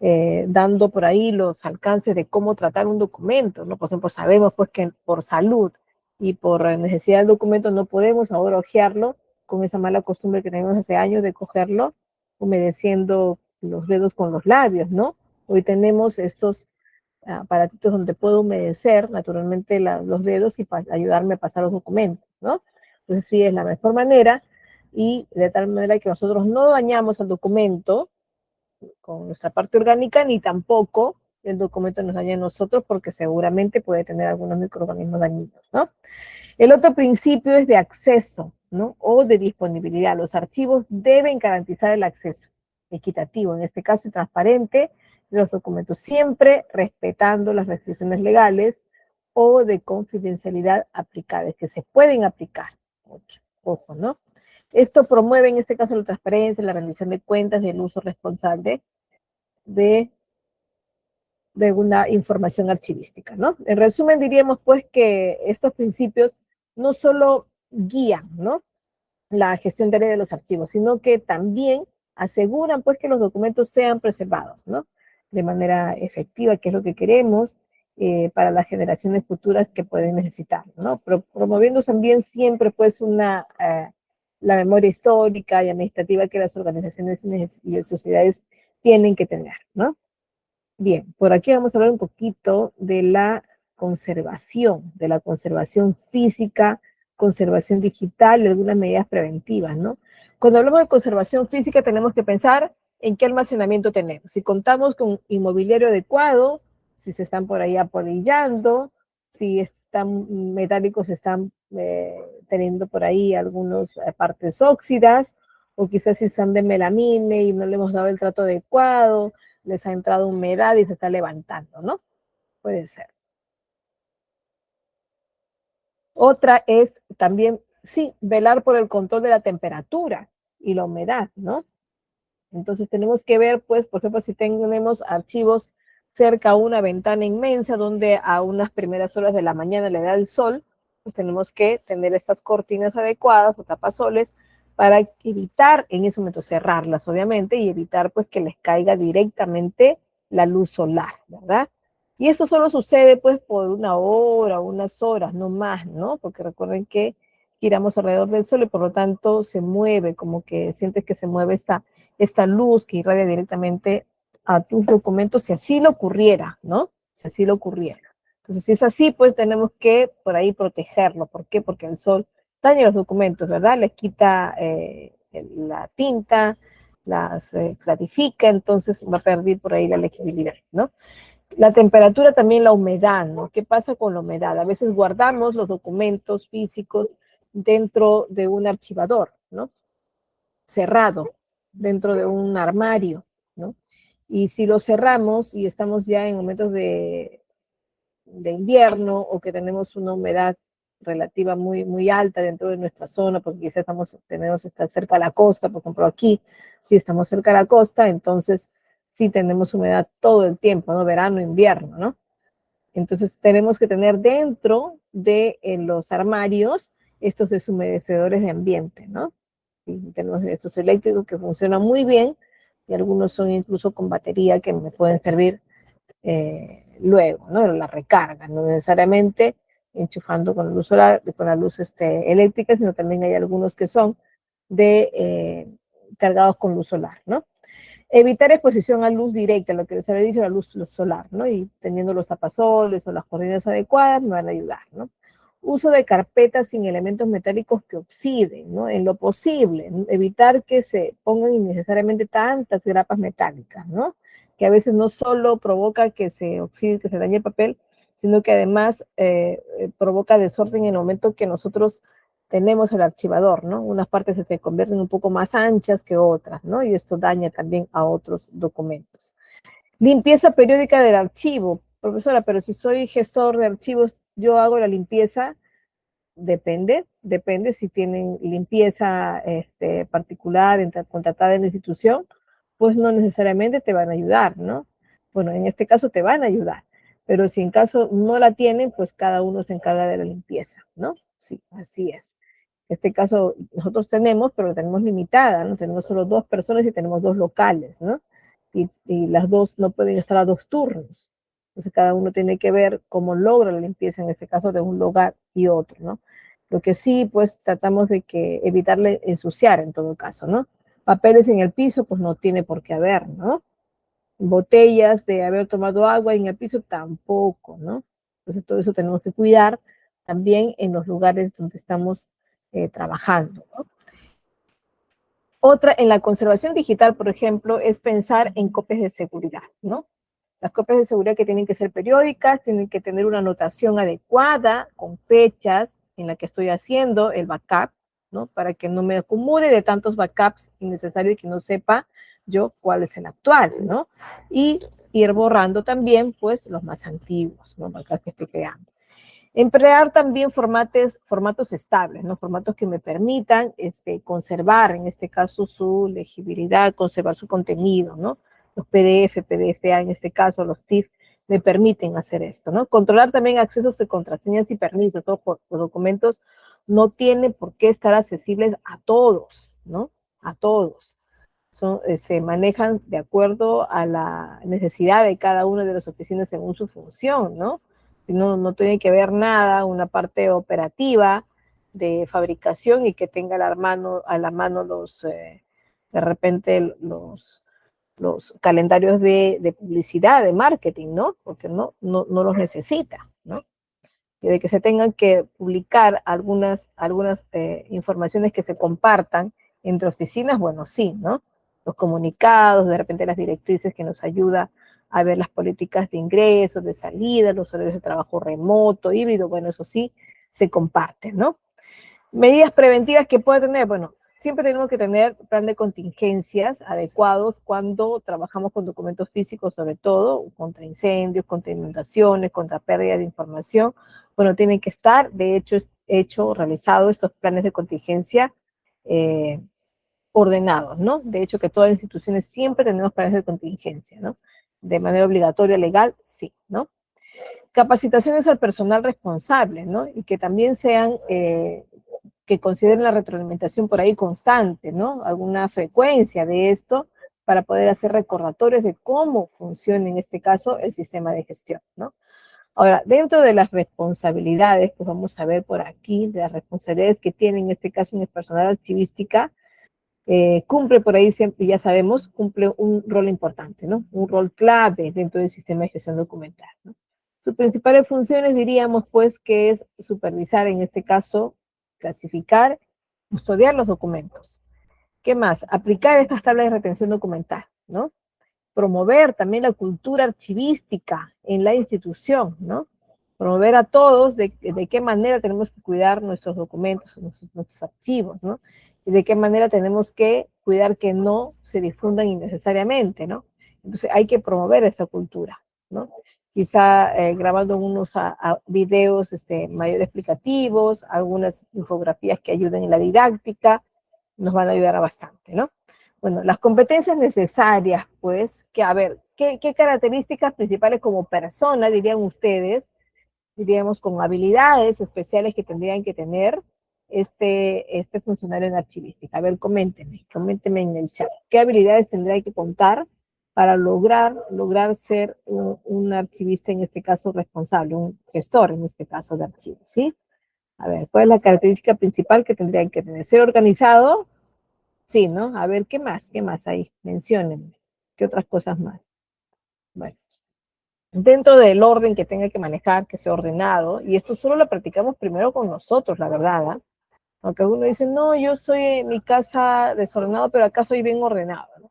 [SPEAKER 1] Dando por ahí los alcances de cómo tratar un documento, ¿no? Por ejemplo, sabemos pues que por salud y por necesidad del documento no podemos ahora hojearlo con esa mala costumbre que tenemos hace años de cogerlo humedeciendo los dedos con los labios, ¿no? Hoy tenemos estos aparatitos donde puedo humedecer naturalmente los dedos y ayudarme a pasar los documentos, ¿no? Entonces sí, es la mejor manera y de tal manera que nosotros no dañamos el documento con nuestra parte orgánica, ni tampoco el documento nos daña a nosotros, porque seguramente puede tener algunos microorganismos dañinos, ¿no? El otro principio es de acceso, ¿no? O de disponibilidad. Los archivos deben garantizar el acceso equitativo, en este caso, y transparente, de los documentos, siempre respetando las restricciones legales o de confidencialidad aplicables, que se pueden aplicar. Ojo, ¿no? Esto promueve, en este caso, la transparencia, la rendición de cuentas y el uso responsable de una información archivística, ¿no? En resumen, diríamos, pues, que estos principios no solo guían, ¿no?, la gestión diaria de los archivos, sino que también aseguran, pues, que los documentos sean preservados, ¿no?, de manera efectiva, que es lo que queremos para las generaciones futuras que pueden necesitar, ¿no? Promoviendo también siempre, pues, la memoria histórica y administrativa que las organizaciones y sociedades tienen que tener, ¿no? Bien, por aquí vamos a hablar un poquito de la conservación física, conservación digital y algunas medidas preventivas, ¿no? Cuando hablamos de conservación física tenemos que pensar en qué almacenamiento tenemos. Si contamos con inmobiliario adecuado, si se están por ahí apolillando, si están metálicos, están teniendo por ahí algunas partes óxidas, o quizás si están de melamine y no le hemos dado el trato adecuado, les ha entrado humedad y se está levantando, ¿no? Puede ser. Otra es también, sí, velar por el control de la temperatura y la humedad, ¿no? Entonces tenemos que ver, pues, por ejemplo, si tenemos archivos cerca a una ventana inmensa donde a unas primeras horas de la mañana le da el sol, pues tenemos que tener estas cortinas adecuadas o tapasoles para evitar en ese momento cerrarlas, obviamente, y evitar, pues, que les caiga directamente la luz solar, ¿verdad? Y eso solo sucede, pues, por una hora, unas horas, no más, ¿no? Porque recuerden que giramos alrededor del sol y por lo tanto se mueve, como que sientes que se mueve esta luz que irradia directamente a tus documentos, si así lo ocurriera, ¿no? Si así lo ocurriera. Entonces, si es así, pues tenemos que por ahí protegerlo. ¿Por qué? Porque el sol daña los documentos, ¿verdad? Les quita la tinta, las clarifica, entonces va a perder por ahí la legibilidad, ¿no? La temperatura, también la humedad, ¿no? ¿Qué pasa con la humedad? A veces guardamos los documentos físicos dentro de un archivador, ¿no? Cerrado, dentro de un armario, ¿no? Y si lo cerramos y estamos ya en momentos de invierno o que tenemos una humedad relativa muy, muy alta dentro de nuestra zona, porque quizás tenemos estar cerca a la costa, por ejemplo aquí, si estamos cerca a la costa, entonces sí tenemos humedad todo el tiempo, ¿no? Verano, invierno, ¿no? Entonces tenemos que tener dentro de los armarios estos deshumedecedores de ambiente, ¿no? Y tenemos estos eléctricos que funcionan muy bien y algunos son incluso con batería que me pueden servir luego, ¿no? La recarga, no necesariamente enchufando con la luz solar, con la luz eléctrica, sino también hay algunos que son cargados con luz solar, ¿no? Evitar exposición a luz directa, lo que les había dicho, la luz solar, ¿no? Y teniendo los tapasoles o las cortinas adecuadas me van a ayudar, ¿no? Uso de carpetas sin elementos metálicos que oxiden, ¿no? En lo posible, ¿no? Evitar que se pongan innecesariamente tantas grapas metálicas, ¿no? Que a veces no solo provoca que se oxide, que se dañe el papel, sino que además provoca desorden en el momento que nosotros tenemos el archivador, ¿no? Unas partes se te convierten un poco más anchas que otras, ¿no? Y esto daña también a otros documentos. Limpieza periódica del archivo. Profesora, pero si soy gestor de archivos, yo hago la limpieza. Depende si tienen limpieza particular, contratada en la institución, pues no necesariamente te van a ayudar, ¿no? Bueno, en este caso te van a ayudar, pero si en caso no la tienen, pues cada uno se encarga de la limpieza, ¿no? Sí, así es. En este caso nosotros tenemos, pero la tenemos limitada, ¿no? Tenemos solo 2 personas y tenemos 2 locales, ¿no? Y las 2 no pueden estar a 2 turnos. Entonces cada uno tiene que ver cómo logra la limpieza, en este caso de un lugar y otro, ¿no? Lo que sí, pues tratamos de que evitarle ensuciar en todo caso, ¿no? Papeles en el piso, pues no tiene por qué haber, ¿no? Botellas de haber tomado agua en el piso tampoco, ¿no? Entonces todo eso tenemos que cuidar también en los lugares donde estamos trabajando, ¿no? Otra, en la conservación digital, por ejemplo, es pensar en copias de seguridad, ¿no? Las copias de seguridad que tienen que ser periódicas, tienen que tener una anotación adecuada, con fechas en la que estoy haciendo el backup, ¿no? Para que no me acumule de tantos backups innecesarios y que no sepa yo cuál es el actual, ¿no? Y ir borrando también, pues, los más antiguos, ¿no? Backups que estoy creando. Emplear también formatos estables, ¿no? Formatos que me permitan conservar, en este caso, su legibilidad, conservar su contenido, ¿no? Los PDF, PDFA, en este caso, los TIFF, me permiten hacer esto, ¿no? Controlar también accesos de contraseñas y permisos. Ojo, los documentos no tienen por qué estar accesibles a todos, ¿no? A todos. Se manejan de acuerdo a la necesidad de cada una de las oficinas según su función, ¿no? No, no tiene que ver nada, una parte operativa de fabricación y que tenga a la mano de repente los calendarios de publicidad, de marketing, ¿no? Porque no los necesita, ¿no? Y de que se tengan que publicar algunas informaciones que se compartan entre oficinas, bueno, sí, ¿no? Los comunicados, de repente las directrices que nos ayuda a ver las políticas de ingresos, de salida, los horarios de trabajo remoto, híbrido, bueno, eso sí, se comparte, ¿no? Medidas preventivas que puede tener, bueno, siempre tenemos que tener plan de contingencias adecuados cuando trabajamos con documentos físicos, sobre todo contra incendios, contra inundaciones, contra pérdida de información. Bueno, tienen que estar, de hecho, realizados estos planes de contingencia ordenados, ¿no? De hecho, que todas las instituciones siempre tenemos planes de contingencia, ¿no? De manera obligatoria, legal, sí, ¿no? Capacitaciones al personal responsable, ¿no? Y que también sean que consideren la retroalimentación por ahí constante, ¿no? Alguna frecuencia de esto para poder hacer recordatorios de cómo funciona en este caso el sistema de gestión, ¿no? Ahora, dentro de las responsabilidades, pues vamos a ver por aquí, de las responsabilidades que tiene en este caso en el personal archivística, cumple por ahí siempre, ya sabemos, cumple un rol importante, ¿no? Un rol clave dentro del sistema de gestión documental, ¿no? Sus principales funciones diríamos pues que es supervisar, en este caso, clasificar, custodiar los documentos. ¿Qué más? Aplicar estas tablas de retención documental, ¿no? Promover también la cultura archivística en la institución, ¿no? Promover a todos de qué manera tenemos que cuidar nuestros documentos, nuestros archivos, ¿no? Y de qué manera tenemos que cuidar que no se difundan innecesariamente, ¿no? Entonces hay que promover esa cultura, ¿no? Quizá grabando unos videos mayor explicativos, algunas infografías que ayuden en la didáctica, nos van a ayudar bastante, ¿no? Bueno, las competencias necesarias, pues, que a ver, ¿qué características principales como persona, dirían ustedes, diríamos, con habilidades especiales que tendrían que tener este funcionario en archivística? A ver, coméntenme en el chat. ¿Qué habilidades tendría que contar para lograr ser un archivista, en este caso responsable, un gestor, en este caso de archivos, ¿sí? A ver, ¿cuál es la característica principal que tendrían que tener? Ser organizado, sí, ¿no? A ver, ¿qué más? ¿Qué más ahí? Menciónenme. ¿Qué otras cosas más? Bueno, dentro del orden que tenga que manejar, que sea ordenado, y esto solo lo practicamos primero con nosotros, la verdad, ¿eh? Aunque uno dice, no, yo soy en mi casa desordenado, pero acá soy bien ordenado, ¿no?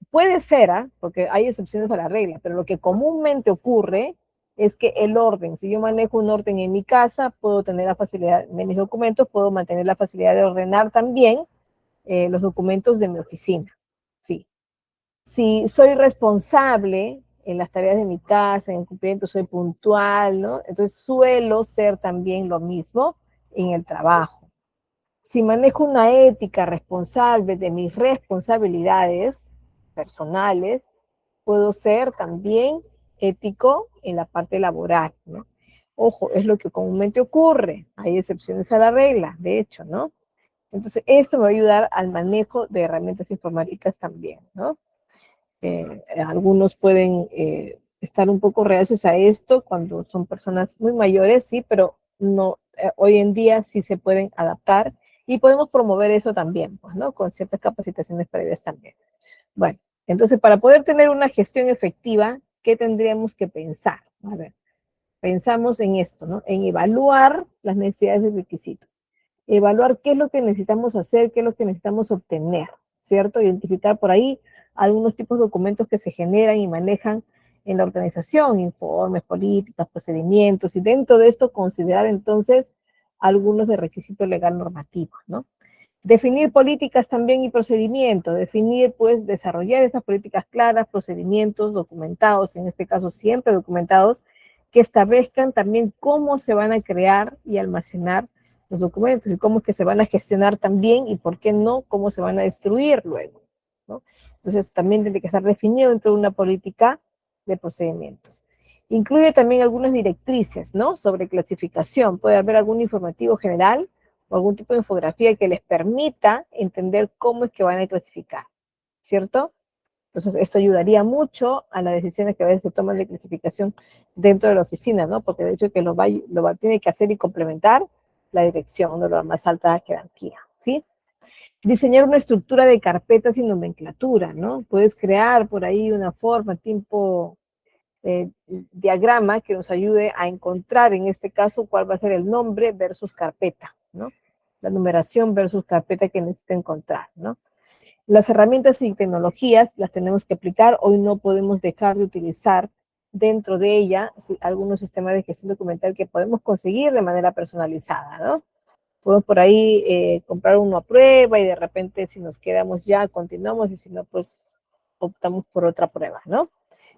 [SPEAKER 1] Puede ser, ¿eh? Porque hay excepciones a la regla, pero lo que comúnmente ocurre es que el orden, si yo manejo un orden en mi casa, puedo tener la facilidad de mis documentos, puedo mantener la facilidad de ordenar también los documentos de mi oficina, sí. Si soy responsable en las tareas de mi casa, en el cumplimiento, soy puntual, ¿no? Entonces suelo ser también lo mismo en el trabajo. Si manejo una ética responsable de mis responsabilidades personales, puedo ser también ético en la parte laboral, ¿no? Ojo, es lo que comúnmente ocurre. Hay excepciones a la regla, de hecho, ¿no? Entonces, esto me va a ayudar al manejo de herramientas informáticas también, ¿no? Algunos pueden estar un poco reacios a esto cuando son personas muy mayores, sí, pero no, hoy en día sí se pueden adaptar y podemos promover eso también, pues, ¿no? Con ciertas capacitaciones previas también. Bueno, entonces para poder tener una gestión efectiva, ¿qué tendríamos que pensar? A ver, pensamos en esto, ¿no? En evaluar las necesidades y requisitos. evaluar qué es lo que necesitamos hacer, qué es lo que necesitamos obtener, ¿cierto? Identificar por ahí algunos tipos de documentos que se generan y manejan en la organización, informes, políticas, procedimientos, y dentro de esto considerar entonces algunos de requisitos legal normativos, ¿no? Definir políticas también y procedimientos, definir, pues, desarrollar esas políticas claras, procedimientos documentados, en este caso siempre documentados, que establezcan también cómo se van a crear y almacenar los documentos y cómo es que se van a gestionar también y por qué no, cómo se van a destruir luego, ¿no? Entonces también tiene que estar definido dentro de una política de procedimientos. Incluye también algunas directrices, ¿no? Sobre clasificación. Puede haber algún informativo general o algún tipo de infografía que les permita entender cómo es que van a clasificar, ¿cierto? Entonces, esto ayudaría mucho a las decisiones que a veces se toman de clasificación dentro de la oficina, ¿no? Porque de hecho que tiene que hacer y complementar la dirección de la más alta jerarquía, ¿sí? Diseñar una estructura de carpetas y nomenclatura, ¿no? Puedes crear por ahí una forma, tipo diagrama que nos ayude a encontrar en este caso cuál va a ser el nombre versus carpeta, ¿no? La numeración versus carpeta que necesita encontrar, ¿no? Las herramientas y tecnologías las tenemos que aplicar, hoy no podemos dejar de utilizar dentro de ella algunos sistemas de gestión documental que podemos conseguir de manera personalizada, ¿no? Podemos por ahí comprar uno a prueba y de repente si nos quedamos ya continuamos y si no pues optamos por otra prueba, ¿no?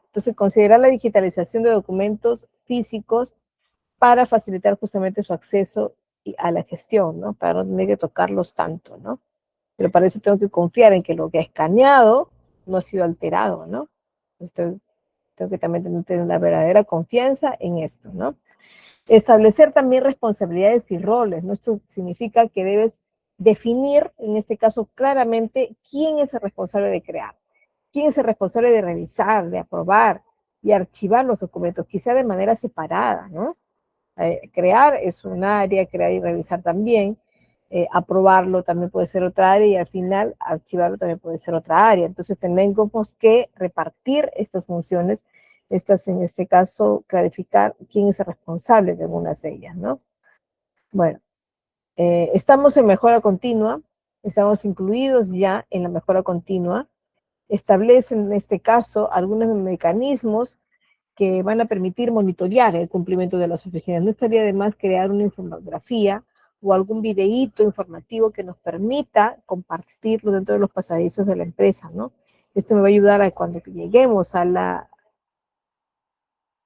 [SPEAKER 1] Entonces, considerar la digitalización de documentos físicos para facilitar justamente su acceso a la gestión, ¿no? Para no tener que tocarlos tanto, ¿no? Pero para eso tengo que confiar en que lo que he escaneado no ha sido alterado, ¿no? Entonces, tengo que también tener una verdadera confianza en esto, ¿no? Establecer también responsabilidades y roles, ¿no? Esto significa que debes definir, en este caso, claramente quién es el responsable de crear. ¿Quién es el responsable de revisar, de aprobar y archivar los documentos? Quizá de manera separada, ¿no? Crear es un área, crear y revisar también. Aprobarlo también puede ser otra área y al final archivarlo también puede ser otra área. Entonces tenemos que repartir estas funciones, en este caso, clarificar quién es el responsable de algunas de ellas, ¿no? Bueno, estamos en mejora continua, estamos incluidos ya en la mejora continua, establecen en este caso algunos mecanismos que van a permitir monitorear el cumplimiento de las oficinas. No estaría de más crear una infografía o algún videíto informativo que nos permita compartirlo dentro de los pasadizos de la empresa, ¿no? Esto me va a ayudar a cuando lleguemos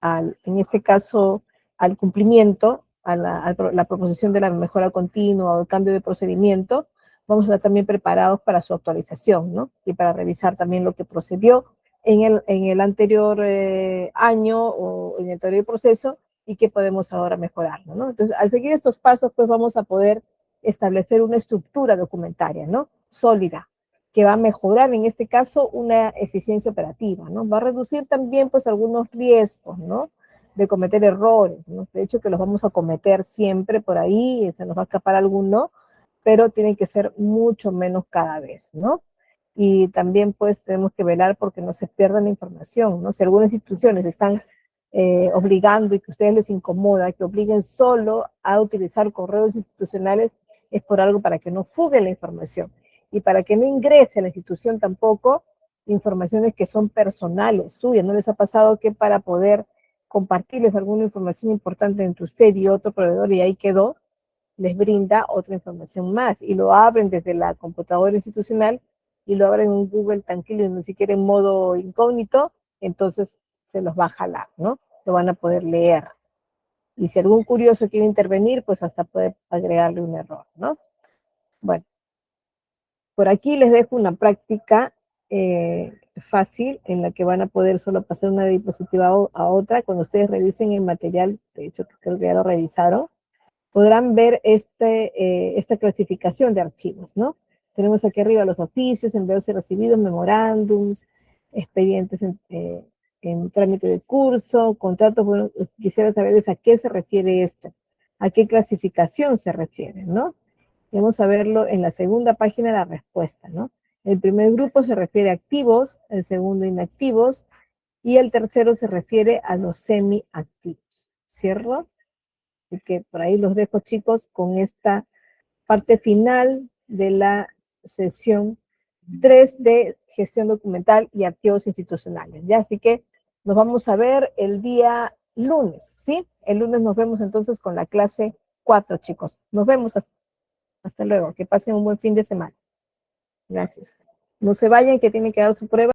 [SPEAKER 1] en este caso, al cumplimiento, a la proposición de la mejora continua o el cambio de procedimiento, vamos a estar también preparados para su actualización, ¿no? Y para revisar también lo que procedió en el anterior año o en el anterior proceso y qué podemos ahora mejorarlo, ¿no? Entonces, al seguir estos pasos, pues vamos a poder establecer una estructura documentaria, ¿no? Sólida, que va a mejorar en este caso una eficiencia operativa, ¿no? Va a reducir también pues algunos riesgos, ¿no? De cometer errores, ¿no? De hecho que los vamos a cometer siempre por ahí, se nos va a escapar alguno, pero tienen que ser mucho menos cada vez, ¿no? Y también pues tenemos que velar porque no se pierda la información, ¿no? Si algunas instituciones están obligando y que a ustedes les incomoda, que obliguen solo a utilizar correos institucionales, es por algo para que no fugue la información y para que no ingrese a la institución tampoco informaciones que son personales suyas. ¿No les ha pasado que para poder compartirles alguna información importante entre usted y otro proveedor y ahí quedó, les brinda otra información más y lo abren desde la computadora institucional y lo abren en Google tranquilo y ni siquiera en modo incógnito, entonces se los va a jalar, ¿no? Lo van a poder leer. Y si algún curioso quiere intervenir, pues hasta puede agregarle un error, ¿no? Bueno, por aquí les dejo una práctica fácil en la que van a poder solo pasar una diapositiva a otra. Cuando ustedes revisen el material, de hecho creo que ya lo revisaron, podrán ver esta clasificación de archivos, ¿no? Tenemos aquí arriba los oficios, enviados y recibidos, memorándums, expedientes en trámite de curso, contratos. Bueno, quisiera saber a qué se refiere esto, a qué clasificación se refiere, ¿no? Vamos a verlo en la segunda página de la respuesta, ¿no? El primer grupo se refiere a activos, el segundo inactivos y el tercero se refiere a los semiactivos. ¿Cierro? Así que por ahí los dejo, chicos, con esta parte final de la sesión 3 de gestión documental y archivos institucionales. ¿Ya? Así que nos vamos a ver el día lunes, ¿sí? El lunes nos vemos entonces con la clase 4, chicos. Nos vemos. Hasta luego. Que pasen un buen fin de semana. Gracias. No se vayan, que tienen que dar su prueba.